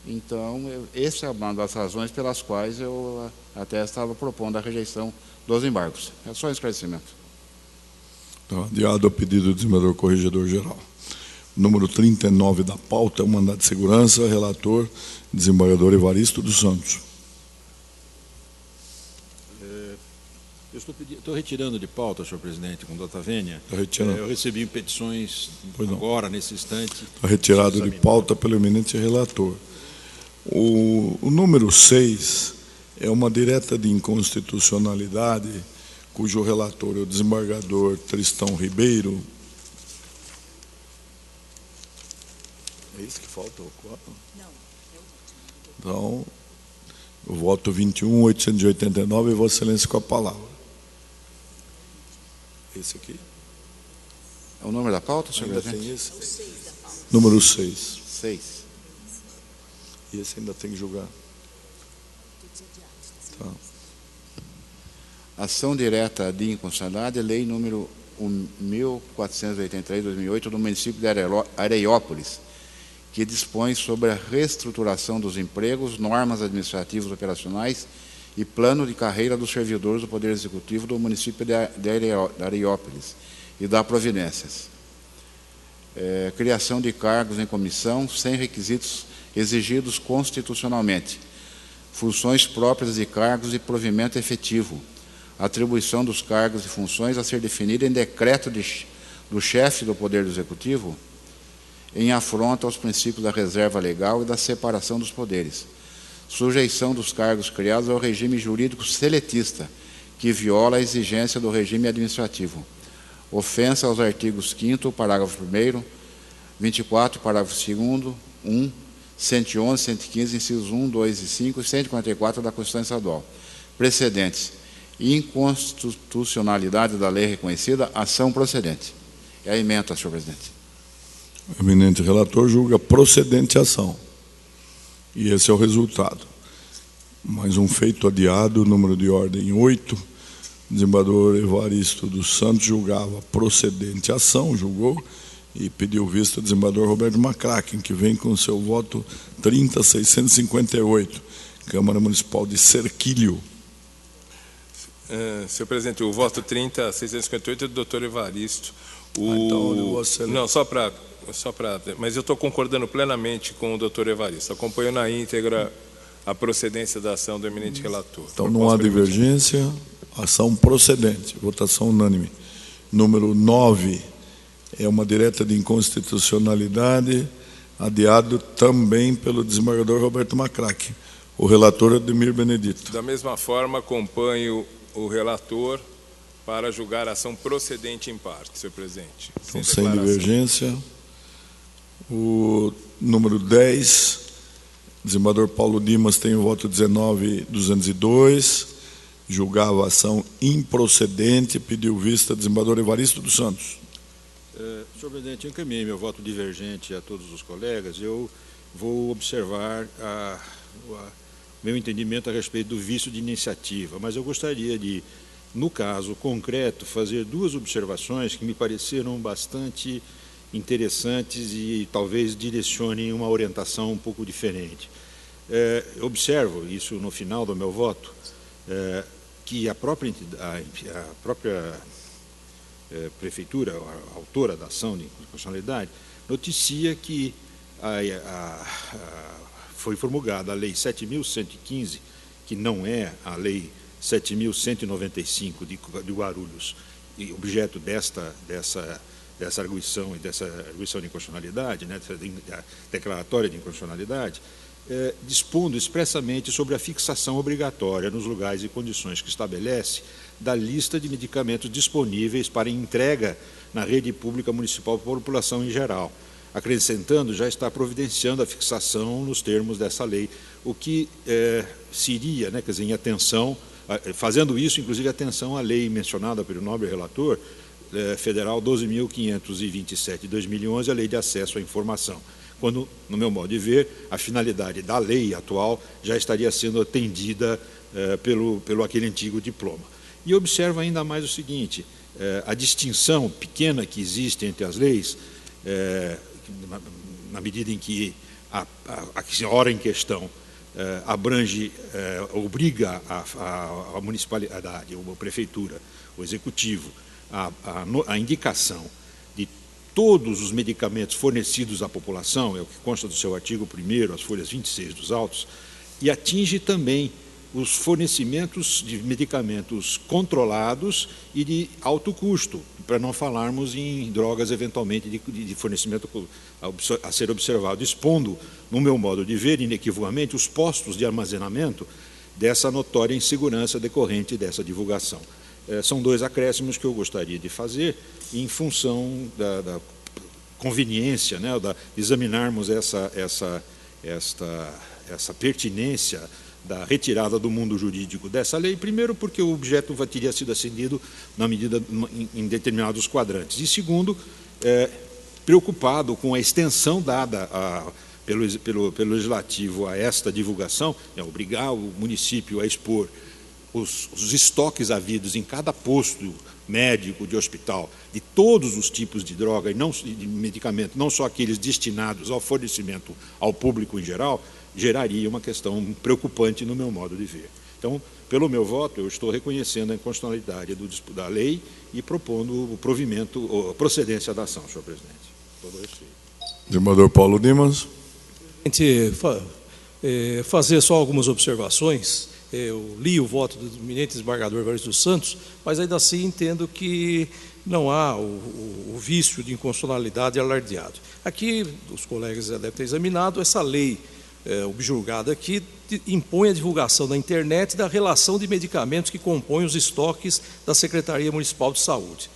Então, essa é uma das razões pelas quais eu até estava propondo a rejeição dos embargos. É só um esclarecimento. Então, adiado a pedido do desembargador Corregedor-Geral. Número 39 da pauta é o mandado de segurança, relator, desembargador Evaristo dos Santos. Eu estou retirando de pauta, senhor presidente, com data vênia. Está retirando. Eu recebi petições agora, nesse instante. Está retirado de pauta pelo eminente relator. O número 6 é uma direta de inconstitucionalidade, cujo relator é o desembargador Tristão Ribeiro. É isso que falta? Então, o voto 21.889 e Vossa Excelência com a palavra. Esse aqui? É o número da pauta, senhor Ainda presidente? tem esse? Número 6. 6. E esse ainda tem que julgar. Tá. Ação direta de inconstitucionalidade, lei número 1483/2008 do município de Areiópolis, que dispõe sobre a reestruturação dos empregos, normas administrativas operacionais e plano de carreira dos servidores do Poder Executivo do município de Areiópolis e dá providências. Criação de cargos em comissão sem requisitos exigidos constitucionalmente, funções próprias de cargos e provimento efetivo, atribuição dos cargos e funções a ser definida em decreto do chefe do Poder Executivo, em afronta aos princípios da reserva legal e da separação dos poderes, sujeição dos cargos criados ao regime jurídico seletista, que viola a exigência do regime administrativo, ofensa aos artigos 5º, parágrafo 1º, 24, parágrafo 2º, 1, 111, 115, incisos 1, 2 e 5 e 144 da Constituição Estadual. Precedentes: inconstitucionalidade da lei reconhecida, ação procedente. É a ementa, senhor presidente. O eminente relator julga procedente a ação. E esse é o resultado. Mais um feito adiado, número de ordem 8. Desembargador Evaristo dos Santos julgava procedente a ação, julgou, e pediu vista ao desembargador Roberto Macracken, que vem com seu voto 30.658, Câmara Municipal de Cerquilho. Senhor presidente, o voto 30.658 é do doutor Evaristo. Não, mas eu estou concordando plenamente com o doutor Evaristo. Acompanho na íntegra a procedência da ação do eminente relator. Então não há divergência, ação procedente, votação unânime. Número 9 é uma direta de inconstitucionalidade, adiado também pelo desembargador Roberto Macracken. O relator Ademir Benedito. Da mesma forma, acompanho o relator para julgar a ação procedente em parte, senhor presidente. Então, sem divergência. O número 10, desembargador Paulo Dimas tem o voto 19.202, julgava a ação improcedente, pediu vista desembargador Evaristo dos Santos. Senhor presidente, eu encaminhei meu voto divergente a todos os colegas. Eu vou observar meu entendimento a respeito do vício de iniciativa, mas eu gostaria de, no caso concreto, fazer duas observações que me pareceram bastante interessantes e talvez direcionem uma orientação um pouco diferente. Observo, isso no final do meu voto, que a própria prefeitura, a autora da ação de inconstitucionalidade, noticia que foi promulgada a Lei 7.115, que não é a Lei 7.195 de Guarulhos, e objeto dessa arguição e dessa arguição de inconstitucionalidade, né, dessa declaratória de inconstitucionalidade, dispondo expressamente sobre a fixação obrigatória nos lugares e condições que estabelece da lista de medicamentos disponíveis para entrega na rede pública municipal para a população em geral, acrescentando, já está providenciando a fixação nos termos dessa lei, o que seria, né, quer dizer, em atenção, fazendo isso, inclusive, atenção à lei mencionada pelo nobre relator, federal 12.527 de 2011, a Lei de Acesso à Informação, quando, no meu modo de ver, a finalidade da lei atual já estaria sendo atendida pelo aquele antigo diploma. E observo ainda mais o seguinte, a distinção pequena que existe entre as leis, na medida em que a hora em questão abrange, obriga a municipalidade, a prefeitura, o executivo, a indicação de todos os medicamentos fornecidos à população, é o que consta do seu artigo 1º, as folhas 26 dos autos, e atinge também os fornecimentos de medicamentos controlados e de alto custo, para não falarmos em drogas eventualmente de fornecimento a ser observado, expondo, no meu modo de ver, inequivocamente, os postos de armazenamento dessa notória insegurança decorrente dessa divulgação. São dois acréscimos que eu gostaria de fazer em função da conveniência, né, de examinarmos essa pertinência da retirada do mundo jurídico dessa lei, primeiro porque o objeto teria sido acendido em determinados quadrantes, e segundo, preocupado com a extensão dada pelo Legislativo a esta divulgação, obrigar o município a expor os estoques havidos em cada posto médico de hospital, de todos os tipos de droga e não de medicamento, não só aqueles destinados ao fornecimento ao público em geral, geraria uma questão preocupante no meu modo de ver. Então, pelo meu voto, eu estou reconhecendo a inconstitucionalidade da lei e propondo o provimento, a procedência da ação, senhor presidente. Todo respeito. Desembargador Paulo Dimas. Fazer só algumas observações. Eu li o voto do eminente desembargador Evaristo dos Santos, mas ainda assim entendo que não há o vício de inconstitucionalidade alardeado. Aqui, os colegas já devem ter examinado, essa lei objulgada aqui impõe a divulgação na internet da relação de medicamentos que compõem os estoques da Secretaria Municipal de Saúde.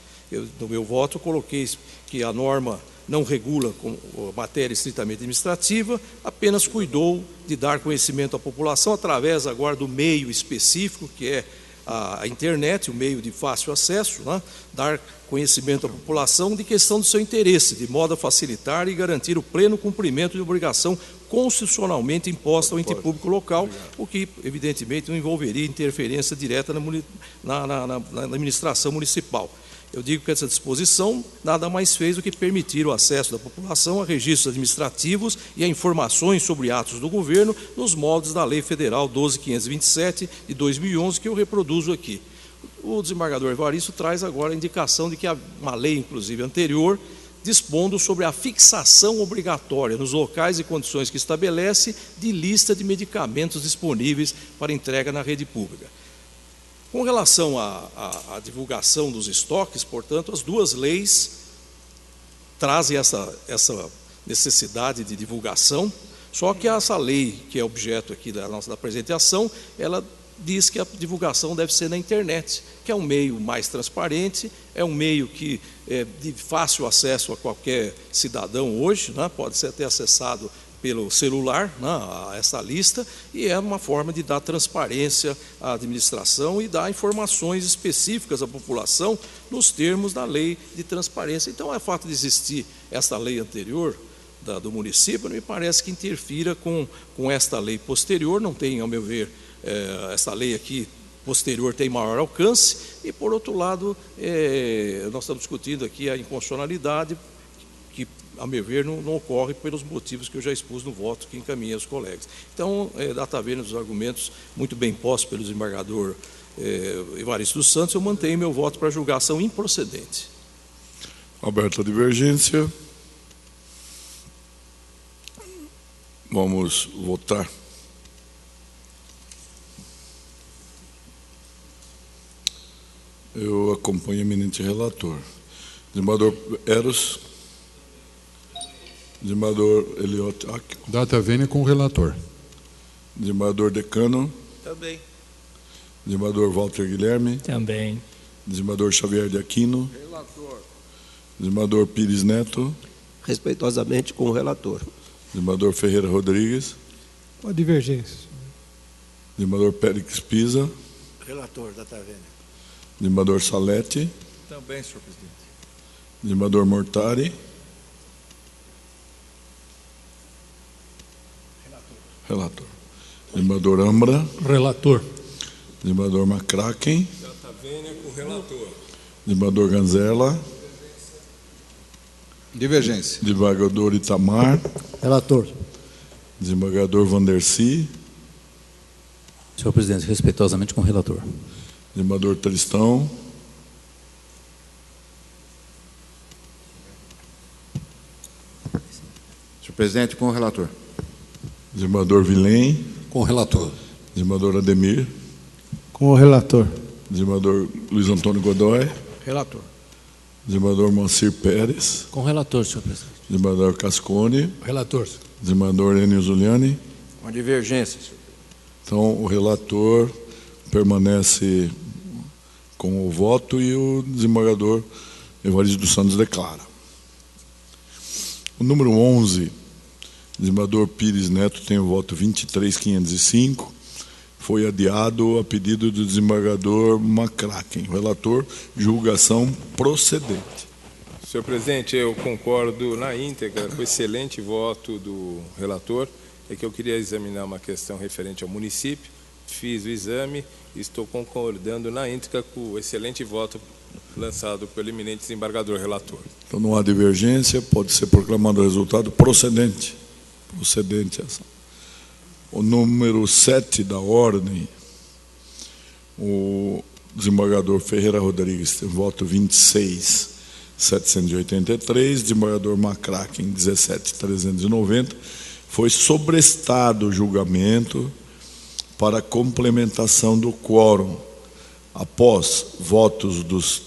No meu voto, coloquei que a norma não regula com matéria estritamente administrativa, apenas cuidou de dar conhecimento à população através agora do meio específico, que é a internet, o meio de fácil acesso, né? Dar conhecimento à população de questão do seu interesse, de modo a facilitar e garantir o pleno cumprimento de obrigação constitucionalmente imposta ao ente público local, o que, evidentemente, não envolveria interferência direta na administração municipal. Eu digo que essa disposição nada mais fez do que permitir o acesso da população a registros administrativos e a informações sobre atos do governo nos moldes da Lei Federal 12.527 de 2011, que eu reproduzo aqui. O desembargador Evaristo traz agora a indicação de que há uma lei, inclusive anterior, dispondo sobre a fixação obrigatória nos locais e condições que estabelece de lista de medicamentos disponíveis para entrega na rede pública. Com relação à divulgação dos estoques, portanto, as duas leis trazem essa necessidade de divulgação, só que essa lei, que é objeto aqui da presente ação, ela diz que a divulgação deve ser na internet, que é um meio mais transparente, é um meio que é de fácil acesso a qualquer cidadão hoje, né? Pode ser até acessado pelo celular, né, a essa lista, e é uma forma de dar transparência à administração e dar informações específicas à população nos termos da lei de transparência. Então, o fato de existir essa lei anterior do município, não me parece que interfira com esta lei posterior, não tem, ao meu ver, essa lei aqui posterior tem maior alcance, e, por outro lado, nós estamos discutindo aqui a inconstitucionalidade, que, a meu ver, não ocorre pelos motivos que eu já expus no voto que encaminhei aos colegas. Então, data vendo os argumentos muito bem postos pelo desembargador Evaristo dos Santos, eu mantenho meu voto para julgação improcedente. Aberta a divergência. Vamos votar. Eu acompanho o eminente relator. Desembargador Eros. Desembargador Eliot. Data vênia com o relator. Desembargador Decano. Também. Desembargador Walter Guilherme. Também. Desembargador Xavier de Aquino. Relator. Desembargador Pires Neto. Respeitosamente com o relator. Desembargador Ferreira Rodrigues. Com a divergência. Desembargador Périx Pisa. Relator, data vênia. Desembargador Salete. Também, senhor presidente. Desembargador Mortari. Relator. Desembargador Ambra. Relator. Desembargador Macraken. Data vênia com o relator. Desembargador Ganzella. Divergência. Desembargador Itamar. Relator. Desembargador Vandercy. Senhor presidente, respeitosamente com o relator. Desembargador Tristão. Senhor presidente, com o relator. Desembargador Vilém. Com o relator. Desembargador Ademir. Com o relator. Desembargador Luiz Antônio Godoy. Relator. Desembargador Moacir Pérez. Com o relator, senhor presidente. Desembargador Cascone. Relator. Desembargador Enio Zuliani. Com divergência, senhor. Então, o relator permanece com o voto e o desembargador Evaristo dos Santos declara. O número 11, desembargador Pires Neto, tem o voto 23.505. Foi adiado a pedido do desembargador McCracken. O relator, julgação procedente. Senhor presidente, eu concordo na íntegra com o excelente voto do relator. É que eu queria examinar uma questão referente ao município. Fiz o exame e estou concordando na íntegra com o excelente voto lançado pelo eminente desembargador relator. Então não há divergência, pode ser proclamado o resultado procedente. Procedente essa. O número 7 da ordem, o desembargador Ferreira Rodrigues tem voto 26.783, desembargador McCracken 17.390, foi sobrestado o julgamento para complementação do quórum, após votos dos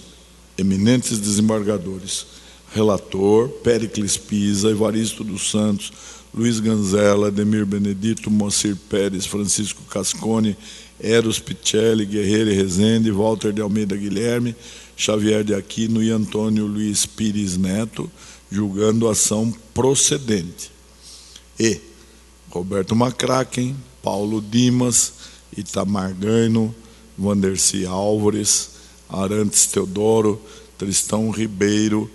eminentes desembargadores, relator, Péricles Pisa, Evaristo dos Santos, Luiz Ganzella, Ademir Benedito, Moacir Pérez, Francisco Cascone, Eros Picelli, Guerreiro e Rezende, Walter de Almeida Guilherme, Xavier de Aquino e Antônio Luiz Pires Neto, julgando a ação procedente. E Roberto McCracken, Paulo Dimas, Itamar Gaino, Wandercy Álvares, Arantes Teodoro, Tristão Ribeiro,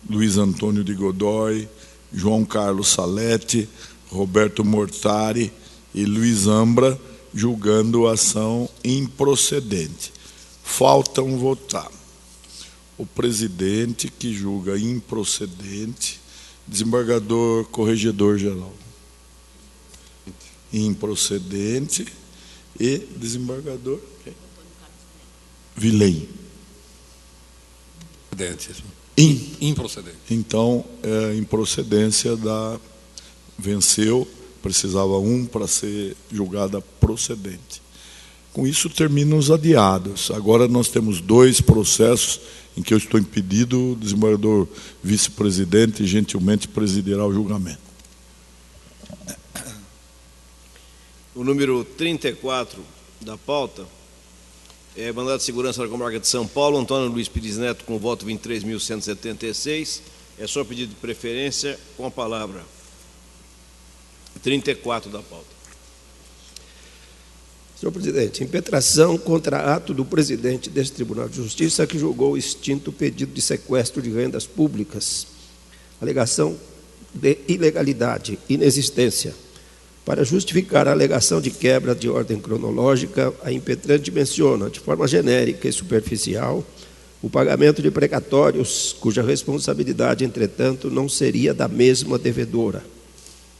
Luiz Antônio de Godoy, João Carlos Salete, Roberto Mortari e Luiz Ambra, julgando a ação improcedente. Faltam votar o presidente, que julga improcedente, desembargador corregedor-geral. Improcedente e desembargador Vilém. Improcedente. Então, a improcedência venceu, precisava um para ser julgada procedente. Com isso, terminam os adiados. Agora nós temos 2 processos em que eu estou impedido, o desembargador vice-presidente gentilmente presidirá o julgamento. O número 34 da pauta é mandado de segurança da Comarca de São Paulo, Antônio Luiz Pires Neto, com voto 23.176. É só pedido de preferência com a palavra. 34 da pauta. Senhor presidente, impetração contra ato do presidente deste Tribunal de Justiça que julgou o extinto pedido de sequestro de rendas públicas. Alegação de ilegalidade, inexistência. Para justificar a alegação de quebra de ordem cronológica, a impetrante menciona, de forma genérica e superficial, o pagamento de precatórios, cuja responsabilidade, entretanto, não seria da mesma devedora,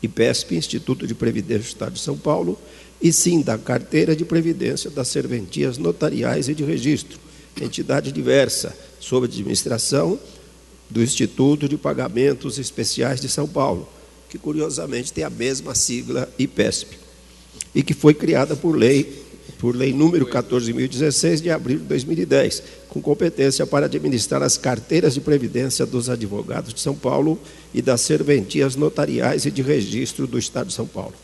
IPESP, Instituto de Previdência do Estado de São Paulo, e sim da Carteira de Previdência das Serventias Notariais e de Registro, entidade diversa, sob administração do Instituto de Pagamentos Especiais de São Paulo, que curiosamente tem a mesma sigla IPESP, e que foi criada por lei número 14.016 de abril de 2010, com competência para administrar as carteiras de previdência dos advogados de São Paulo e das serventias notariais e de registro do Estado de São Paulo.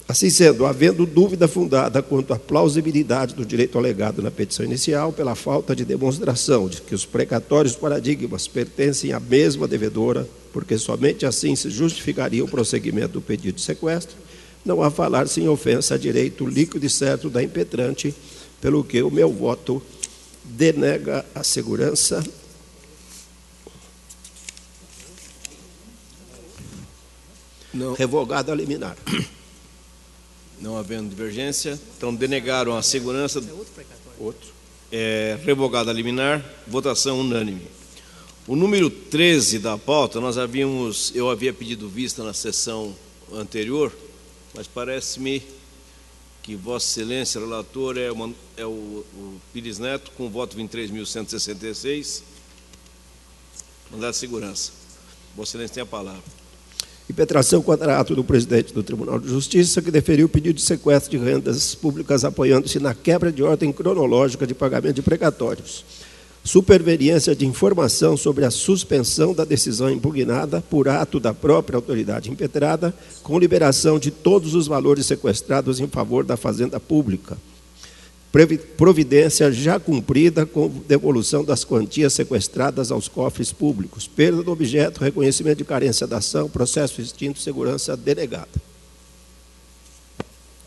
Assim sendo, havendo dúvida fundada quanto à plausibilidade do direito alegado na petição inicial, pela falta de demonstração de que os precatórios paradigmas pertencem à mesma devedora, porque somente assim se justificaria o prosseguimento do pedido de sequestro, não há falar-se em ofensa a direito líquido e certo da impetrante, pelo que o meu voto denega a segurança. Não. Revogado a liminar. Não havendo divergência, então denegaram a segurança. Outro. Revogada a liminar, votação unânime. O número 13 da pauta, eu havia pedido vista na sessão anterior, mas parece-me que Vossa Excelência, relator, é o Pires Neto, com voto 23.166, mandado de segurança. Vossa Excelência tem a palavra. Impetração contra ato do presidente do Tribunal de Justiça, que deferiu o pedido de sequestro de rendas públicas apoiando-se na quebra de ordem cronológica de pagamento de precatórios. Superveniência de informação sobre a suspensão da decisão impugnada por ato da própria autoridade impetrada, com liberação de todos os valores sequestrados em favor da Fazenda Pública. Providência já cumprida com devolução das quantias sequestradas aos cofres públicos. Perda do objeto, reconhecimento de carência da ação, processo extinto, segurança denegada.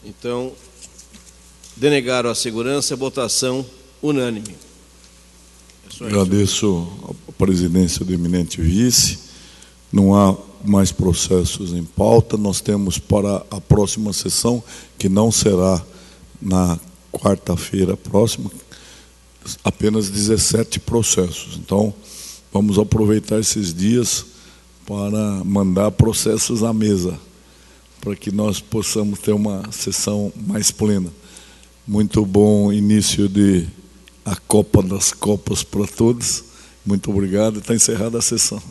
Então, denegaram a segurança, votação unânime. Agradeço a presidência do eminente vice. Não há mais processos em pauta. Nós temos para a próxima sessão, que não será na quarta-feira próxima, apenas 17 processos. Então, vamos aproveitar esses dias para mandar processos à mesa, para que nós possamos ter uma sessão mais plena. Muito bom início de a Copa das Copas para todos. Muito obrigado. Está encerrada a sessão.